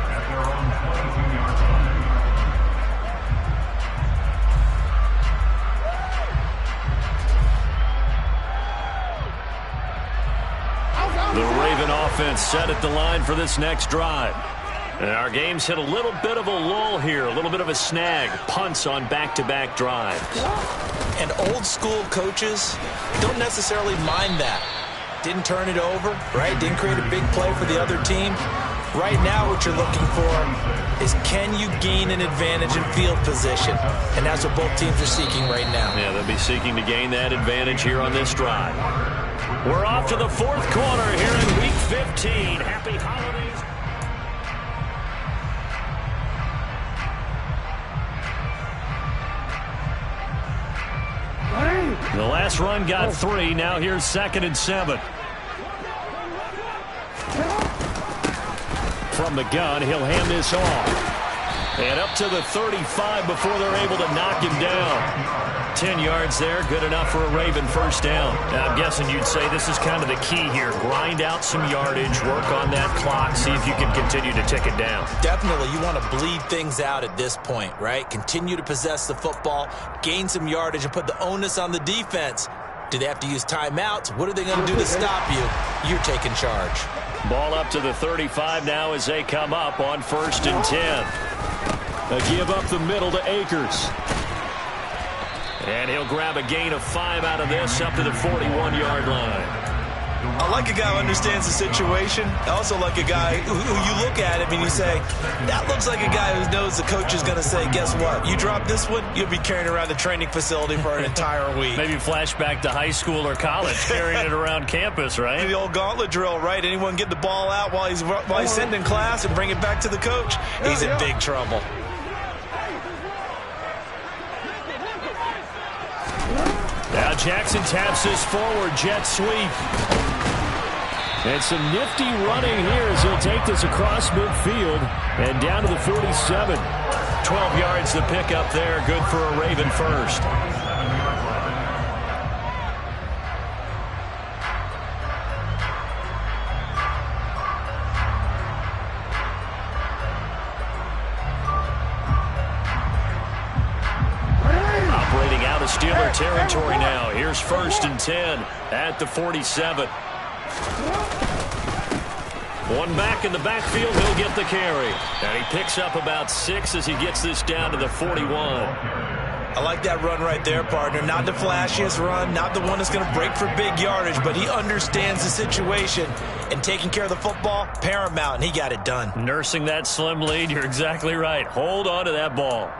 S4: The Raven offense set at the line for this next drive.
S1: And our game's hit a little bit of a lull here, a little bit of a snag. Punts on back-to-back drives.
S2: And old-school coaches don't necessarily mind that. Didn't turn it over, right? Didn't create a big play for the other team. Right now what you're looking for is, can you gain an advantage in field position? And that's what both teams are seeking right now.
S1: Yeah, they'll be seeking to gain that advantage here on this drive. We're off to the fourth quarter here in Week 15. Happy holidays. The last run got 3. Now here's 2nd and 7. From the gun, he'll hand this off. And up to the 35 before they're able to knock him down. 10 yards there, good enough for a Raven first down. Now, I'm guessing you'd say this is kind of the key here. Grind out some yardage, work on that clock, see if you can continue to tick it down.
S2: Definitely, you want to bleed things out at this point, right? Continue to possess the football, gain some yardage, and put the onus on the defense. Do they have to use timeouts? What are they going to do to stop you? You're taking charge.
S1: Ball up to the 35 now as they come up on 1st and 10. A give up the middle to Akers. And he'll grab a gain of 5 out of this up to the 41-yard line.
S2: I like a guy who understands the situation. I also like a guy who you look at him and you say, that looks like a guy who knows the coach is going to say, guess what? You drop this one, you'll be carrying around the training facility for an entire week.
S1: Maybe flashback to high school or college, carrying it around campus, right?
S2: The old gauntlet drill, right? Anyone get the ball out while he's sitting in class and bring it back to the coach? He's in big trouble.
S1: Now Jackson taps this forward, jet sweep.
S4: And some nifty running here as he'll take this across midfield and down to the 47.
S1: 12 yards to pick up there, good for a Raven first. Operating out of Steeler territory now. Here's 1st and 10 at the 47. One back in the backfield, he'll get the carry. And he picks up about 6 as he gets this down to the 41.
S2: I like that run right there, partner. Not the flashiest run, not the one that's going to break for big yardage, but he understands the situation, and taking care of the football, paramount, and he got it done.
S1: Nursing that slim lead, you're exactly right. Hold on to that ball.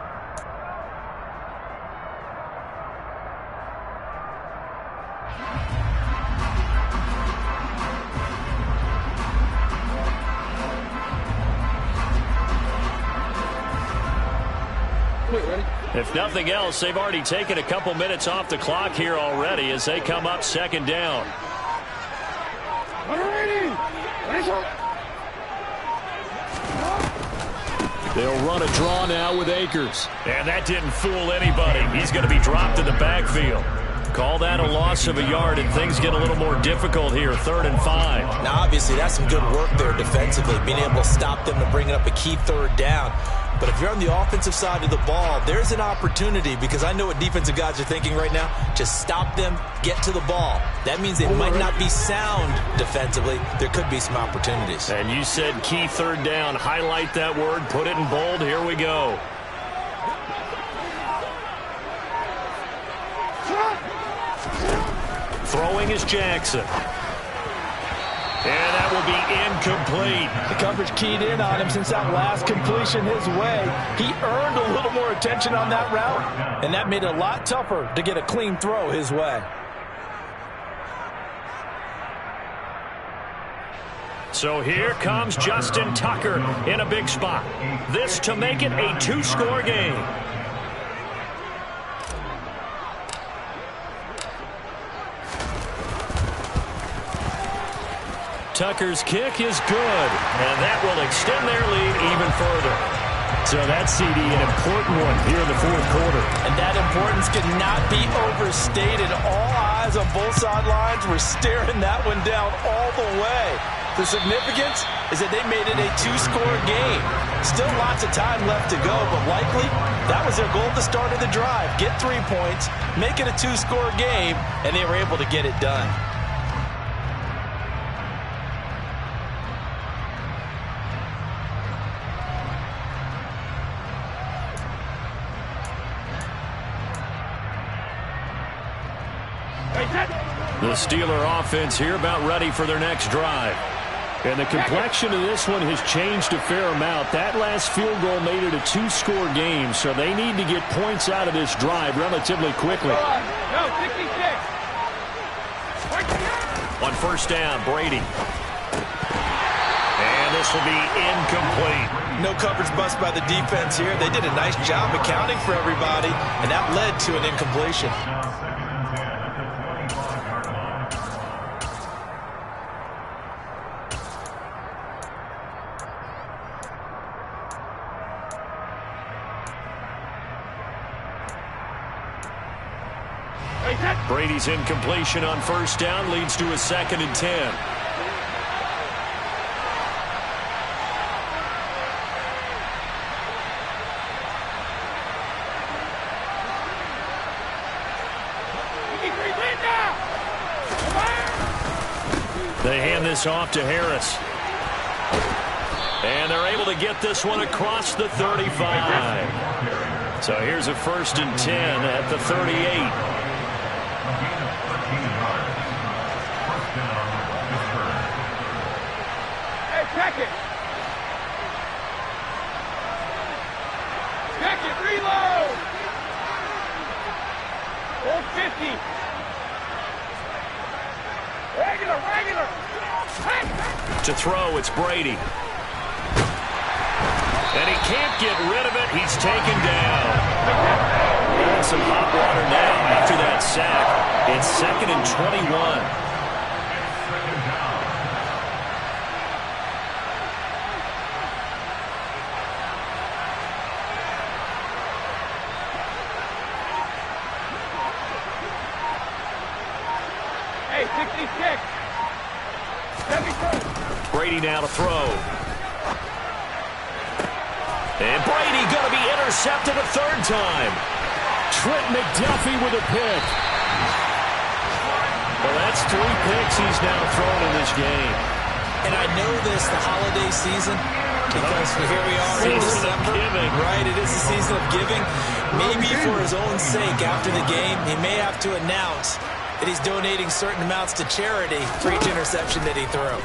S1: If nothing else, they've already taken a couple minutes off the clock here already as they come up 2nd down.
S4: They'll run a draw now with Akers.
S1: And that didn't fool anybody. He's going to be dropped in the backfield. Call that a loss of a yard, and things get a little more difficult here, 3rd and 5.
S2: Now, obviously, that's some good work there defensively, being able to stop them and bringing up a key 3rd down. But if you're on the offensive side of the ball, there's an opportunity, because I know what defensive guys are thinking right now. Just stop them, get to the ball. That means they might not be sound defensively. There could be some opportunities.
S1: And you said key 3rd down. Highlight that word, put it in bold. Here we go. Throwing is Jackson. And that will be incomplete.
S2: The coverage keyed in on him since that last completion his way. He earned a little more attention on that route, and that made it a lot tougher to get a clean throw his way.
S1: So here comes Justin Tucker in a big spot. This to make it a 2-score game. Tucker's kick is good, and that will extend their lead even further.
S4: So that CD, an important one here in the 4th quarter.
S2: And that importance cannot be overstated. All eyes on both sidelines were staring that one down all the way. The significance is that they made it a 2-score game. Still lots of time left to go, but likely that was their goal at the start of the drive. Get 3 points, make it a 2-score game, and they were able to get it done.
S1: The Steeler offense here about ready for their next drive.
S4: And the complexion of this one has changed a fair amount. That last field goal made it a two-score game, so they need to get points out of this drive relatively quickly.
S3: No, 66.
S1: On first down, Brady. And this will be incomplete.
S2: No coverage bust by the defense here. They did a nice job accounting for everybody, and that led to an incompletion.
S1: Brady's incompletion on first down leads to a 2nd and 10. They hand this off to Harris. And they're able to get this one across the 35. So here's a 1st and 10 at the 38.
S3: Check it. Check it. Reload. Old 50. Regular. Hey.
S1: To throw, it's Brady. And he can't get rid of it. He's taken down. And some hot water now after that sack. It's 2nd and 21. Brady now to throw. And Brady going to be intercepted a 3rd time.
S4: Trent McDuffie with a pick.
S1: Well, that's 3 picks he's now thrown in this game.
S2: And I know this the holiday season because here we are in December. Right, it is the season of giving. Maybe for his own sake after the game, he may have to announce that he's donating certain amounts to charity for each interception that he threw.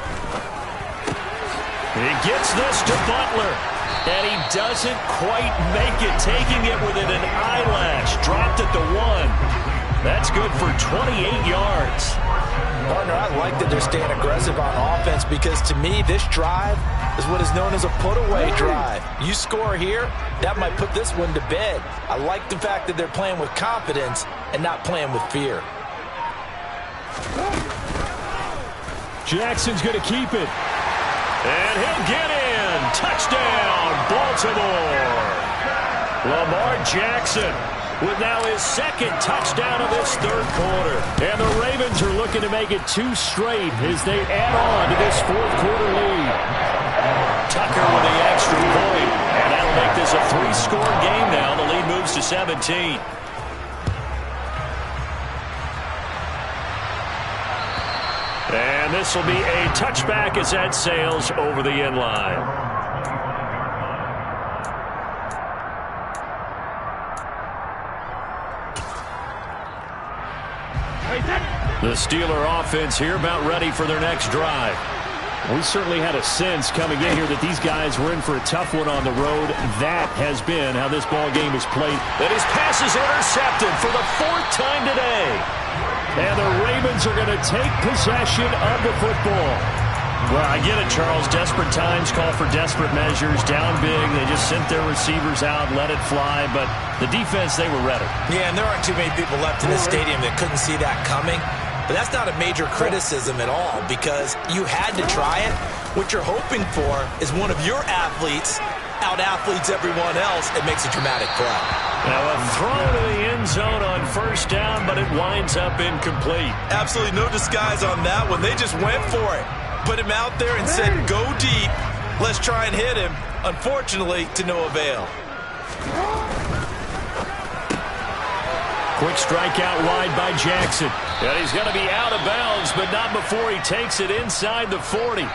S1: He gets this to Butler, and he doesn't quite make it, taking it within an eyelash. Dropped it to 1. That's good for 28 yards.
S2: Partner, I like that they're staying aggressive on offense because to me, this drive is what is known as a put-away drive. You score here, that might put this one to bed. I like the fact that they're playing with confidence and not playing with fear.
S4: Jackson's going to keep it.
S1: And he'll get in. Touchdown, Baltimore. Lamar Jackson with now his 2nd touchdown of this 3rd quarter.
S4: And the Ravens are looking to make it 2 straight as they add on to this 4th quarter lead.
S1: Tucker with the extra point. And that'll make this a 3-score game now. The lead moves to 17. And this will be a touchback as that sails over the end line. The Steeler offense here about ready for their next drive.
S4: We certainly had a sense coming in here that these guys were in for a tough one on the road. That has been how this ball game is played.
S1: But his pass is intercepted for the 4th time today.
S4: And the Ravens are going to take possession of the football.
S1: Well, I get it, Charles. Desperate times call for desperate measures. Down big, they just sent their receivers out, let it fly. But the defense, they were ready.
S2: Yeah, and there aren't too many people left in this stadium that couldn't see that coming. But that's not a major criticism at all because you had to try it. What you're hoping for is one of your athletes out-athletes everyone else and makes a dramatic play.
S1: Now a throw to the end zone on first down, but it winds up incomplete.
S2: Absolutely no disguise on that one. They just went for it. Put him out there and said, go deep. Let's try and hit him. Unfortunately, to no avail.
S1: Quick strike out wide by Jackson. And he's going to be out of bounds, but not before he takes it inside the 40.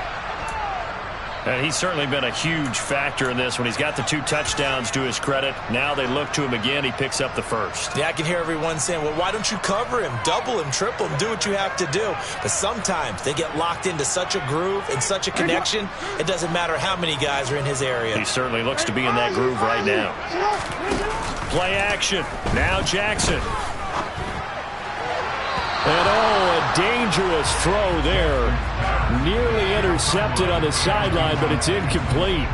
S1: And he's certainly been a huge factor in this when he's got the 2 touchdowns to his credit. Now they look to him again. He picks up the first.
S2: Yeah, I can hear everyone saying, well, why don't you cover him, double him, triple him, do what you have to do. But sometimes they get locked into such a groove and such a connection, it doesn't matter how many guys are in his area.
S1: He certainly looks to be in that groove right now. Play action. Now Jackson.
S4: And a dangerous throw there. Nearly intercepted on the sideline, but it's incomplete.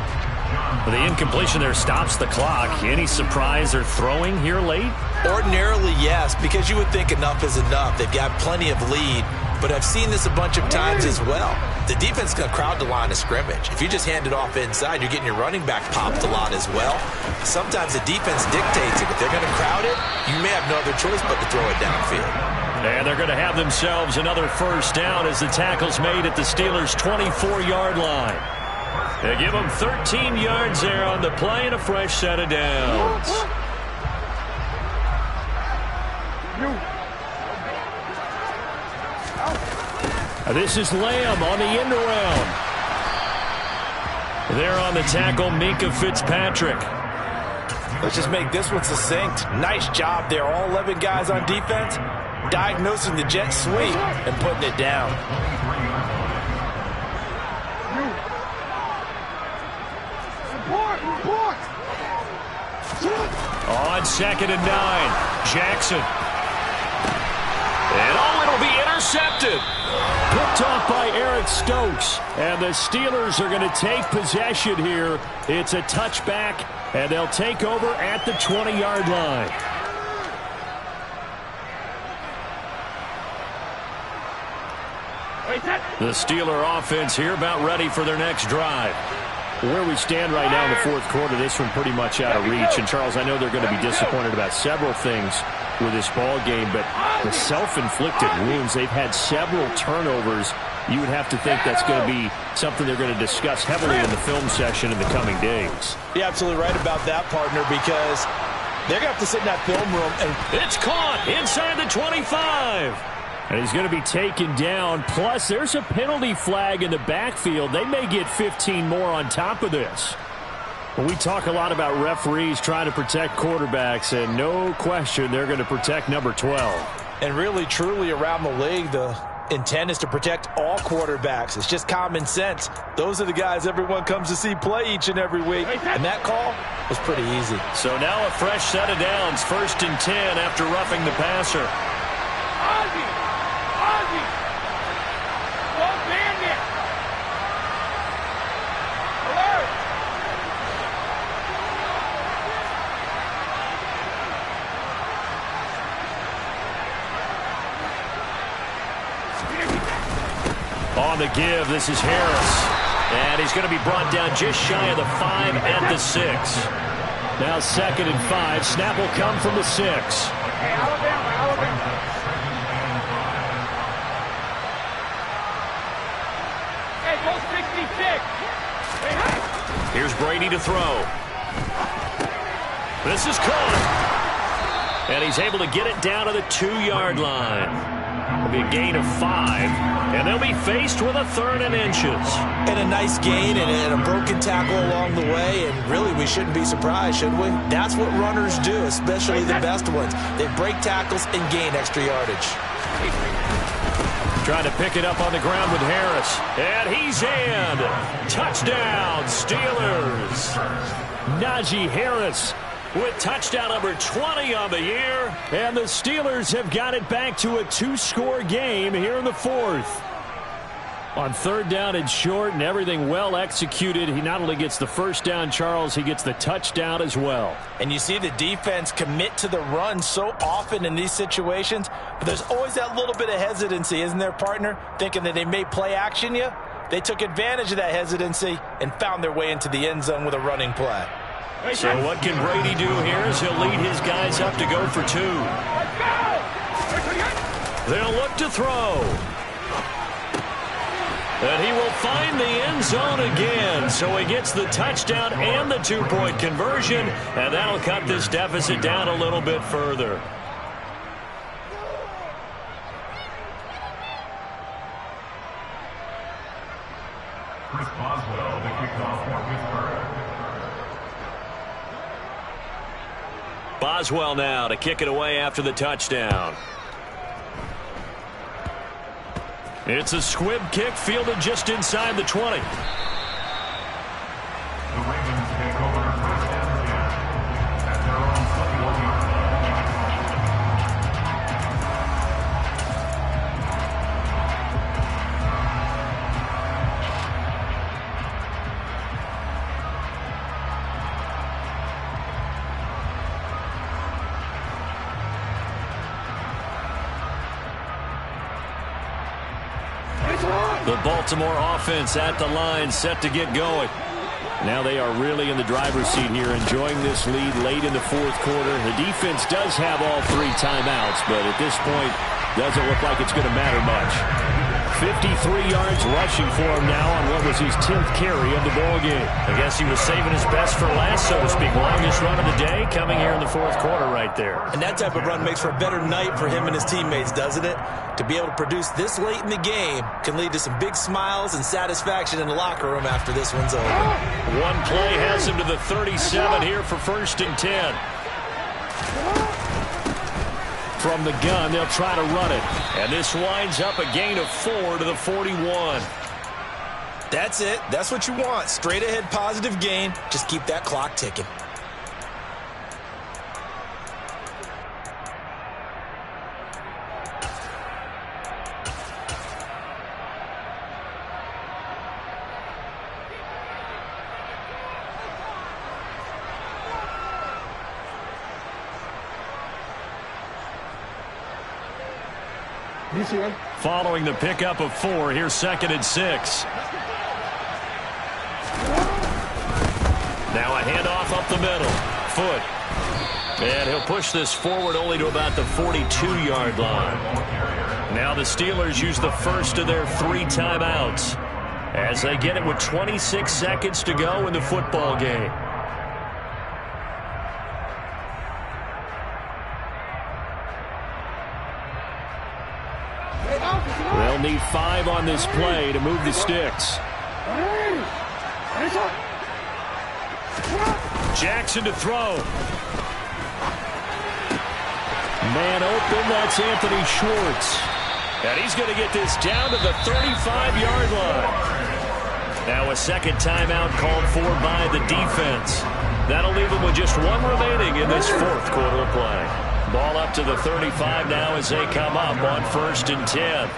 S1: Well, the incompletion there stops the clock. Any surprise they're throwing here late?
S2: Ordinarily, yes, because you would think enough is enough. They've got plenty of lead, but I've seen this a bunch of times as well. The defense is going to crowd the line of scrimmage. If you just hand it off inside, you're getting your running back popped a lot as well. Sometimes the defense dictates it. If they're going to crowd it, you may have no other choice but to throw it downfield.
S1: And they're going to have themselves another first down as the tackle's made at the Steelers' 24-yard line. They give them 13 yards there on the play and a fresh set of downs.
S4: This is Lamb on the end around.
S1: There on the tackle, Minka Fitzpatrick.
S2: Let's just make this one succinct. Nice job there. All 11 guys on defense diagnosing the jet sweep and putting it down.
S1: On 2nd and 9, Jackson. And it'll be intercepted.
S4: Picked off by Eric Stokes. And the Steelers are going to take possession here. It's a touchback, and they'll take over at the 20-yard line.
S1: The Steeler offense here about ready for their next drive.
S4: Where we stand right now in the fourth quarter, this one pretty much out of reach. And, Charles, I know they're going to be disappointed about several things with this ball game, but the self-inflicted wounds, they've had several turnovers. You would have to think that's going to be something they're going to discuss heavily in the film session in the coming days.
S2: You're absolutely right about that, partner, because they're going to have to sit in that film room. And
S1: it's caught inside the 25.
S4: And he's going to be taken down. Plus, there's a penalty flag in the backfield. They may get 15 more on top of this. We talk a lot about referees trying to protect quarterbacks, and no question they're going to protect number 12.
S2: And really, truly, around the league, the intent is to protect all quarterbacks. It's just common sense. Those are the guys everyone comes to see play each and every week. And that call was pretty easy.
S1: So now a fresh set of downs, 1st and 10 after roughing the passer. On the give, this is Harris. And he's going to be brought down just shy of the 5 at the 6.
S4: Now 2nd and 5. Snap will come from the 6.
S3: Hey, go 66.
S1: Here's Brady to throw. This is caught. And he's able to get it down to the 2-yard line. It'll be a gain of 5. And they'll be faced with a 3rd and inches.
S2: And a nice gain and a broken tackle along the way. And really, we shouldn't be surprised, should we? That's what runners do, especially the best ones. They break tackles and gain extra yardage.
S1: Trying to pick it up on the ground with Harris. And he's in. Touchdown, Steelers.
S4: Najee Harris
S1: with touchdown number 20 on the year.
S4: And the Steelers have got it back to a 2-score game here in the 4th. On 3rd down and short and everything well executed, he not only gets the first down, Charles, he gets the touchdown as well.
S2: And you see the defense commit to the run so often in these situations, but there's always that little bit of hesitancy, isn't there, partner? Thinking that they may play action you. They took advantage of that hesitancy and found their way into the end zone with a running play.
S1: So what can Brady do here as he'll lead his guys up to go for 2. They'll look to throw. And he will find the end zone again. So he gets the touchdown and the 2-point conversion. And that'll cut this deficit down a little bit further. Boswell now to kick it away after the touchdown. It's a squib kick fielded just inside the 20.
S5: The Ravens take over first down again at their own 21-yard
S1: The Baltimore offense at the line, set to get going. Now they are really in the driver's seat here, enjoying this lead late in the fourth quarter. The defense does have all 3 timeouts, but at this point, doesn't look like it's going to matter much. 53 yards rushing for him now on what was his 10th carry of the ball game.
S4: I guess he was saving his best for last, so to speak. Longest run of the day coming here in the fourth quarter right there.
S2: And that type of run makes for a better night for him and his teammates, doesn't it? To be able to produce this late in the game can lead to some big smiles and satisfaction in the locker room after this one's over.
S1: One play has him to the 37 here for 1st and 10. From the gun, they'll try to run it. And this winds up a gain of 4 to the 41.
S2: That's it. That's what you want. Straight ahead positive gain. Just keep that clock ticking.
S1: Following the pickup of 4, here's 2nd and 6. Now a handoff up the middle. Foot. And he'll push this forward only to about the 42-yard line. Now the Steelers use the first of their 3 timeouts as they get it with 26 seconds to go in the football game. They'll need 5 on this play to move the sticks. Jackson to throw. Man open, that's Anthony Schwartz. And he's going to get this down to the 35-yard line. Now a second timeout called for by the defense. That'll leave him with just 1 remaining in this fourth quarter of play. Ball up to the 35 now as they come up on 1st and 10.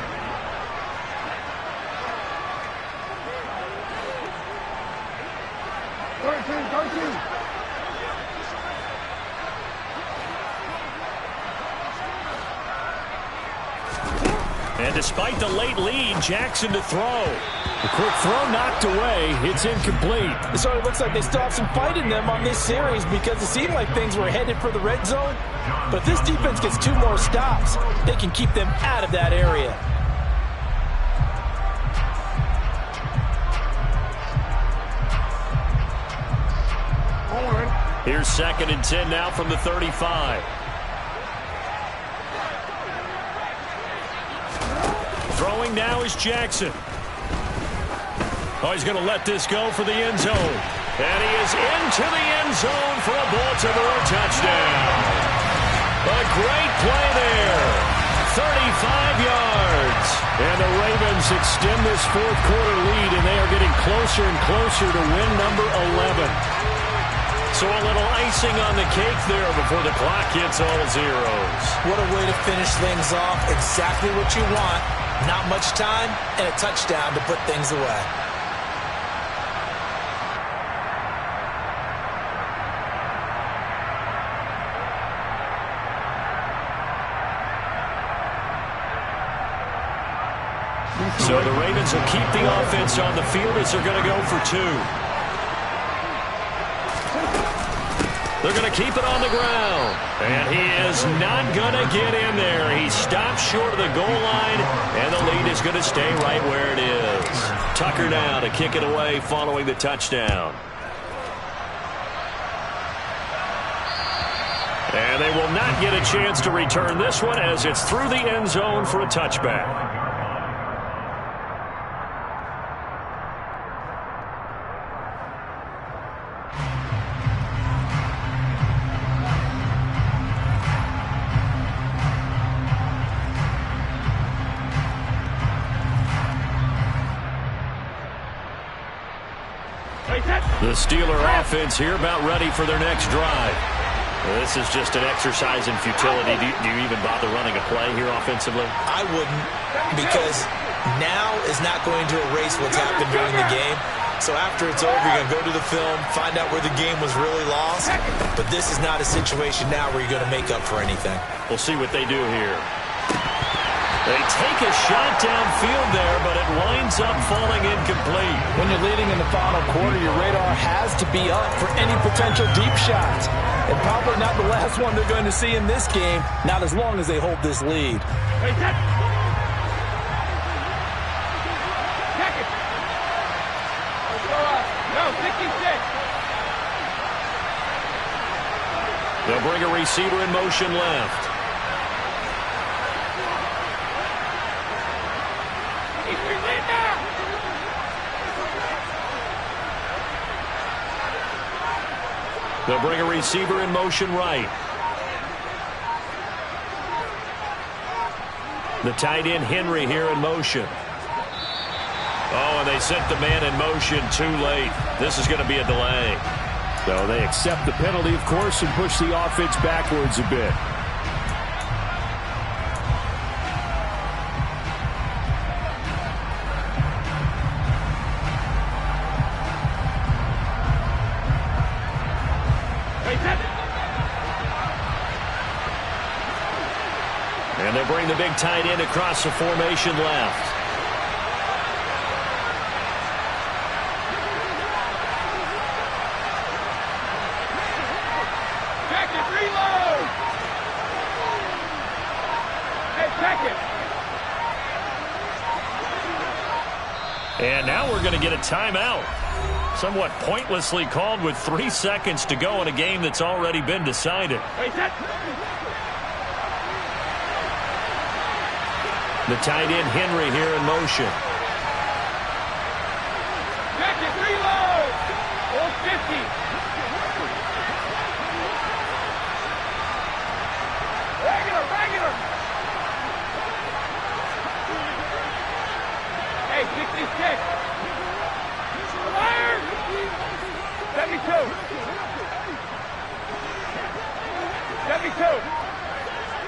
S1: And despite the late lead, Jackson to throw. A quick throw knocked away. It's incomplete.
S2: It sort of looks like they still have some fight in them on this series because it seemed like things were headed for the red zone. But if this defense gets 2 more stops, they can keep them out of that area.
S1: Here's 2nd and 10 now from the 35. Throwing now is Jackson. Oh, he's going to let this go for the end zone. And he is into the end zone for a Baltimore touchdown. A great play there. 35 yards. And the Ravens extend this fourth quarter lead, and they are getting closer and closer to win number 11. So a little icing on the cake there before the clock hits all zeros.
S2: What a way to finish things off. Exactly what you want. Not much time and a touchdown to put things away.
S1: So the Ravens will keep the offense on the field as they're going to go for 2. They're going to keep it on the ground. And he is not going to get in there. He stops short of the goal line, and the lead is going to stay right where it is. Tucker now to kick it away following the touchdown. And they will not get a chance to return this one as it's through the end zone for a touchback. The Steeler offense here about ready for their next drive. This is just an exercise in futility. Do you even bother running a play here offensively?
S2: I wouldn't, because now is not going to erase what's happened during the game. So after it's over, you're going to go to the film, find out where the game was really lost. But this is not a situation now where you're going to make up for anything.
S1: We'll see what they do here. They take a shot downfield there, but it winds up falling incomplete.
S2: When you're leading in the final quarter, your radar has to be up for any potential deep shots. And probably not the last one they're going to see in this game, not as long as they hold this lead.
S1: They'll bring a receiver in motion left. They'll bring a receiver in motion right. The tight end Henry here in motion. Oh, and they sent the man in motion too late. This is going to be a delay.
S4: So they accept the penalty, of course, and push the offense backwards a bit.
S1: And they'll bring the big tight end across the formation left. And now we're going to get a timeout. Somewhat pointlessly called with 3 seconds to go in a game that's already been decided. The tight end Henry here in motion.
S3: Reload! 50. Regular. Hey, 66. Fire! 72. 72.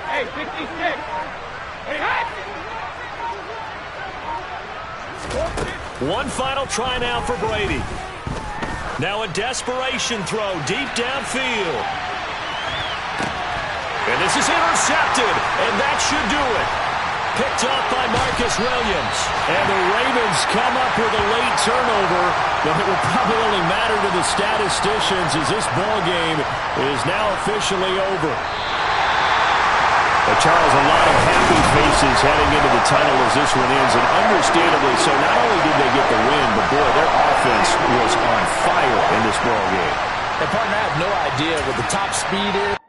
S3: Hey, 66. Hey, hot!
S1: One final try now for Brady. Now a desperation throw deep downfield. And this is intercepted, and that should do it. Picked off by Marcus Williams.
S4: And the Ravens come up with a late turnover, but it will probably only matter to the statisticians as this ball game is now officially over. But Charles, a lot of happy faces heading into the tunnel as this one ends, and understandably so. Not only did they get the win, but boy, their offense was on fire in this ball game.
S2: And partner, I have no idea what the top speed is.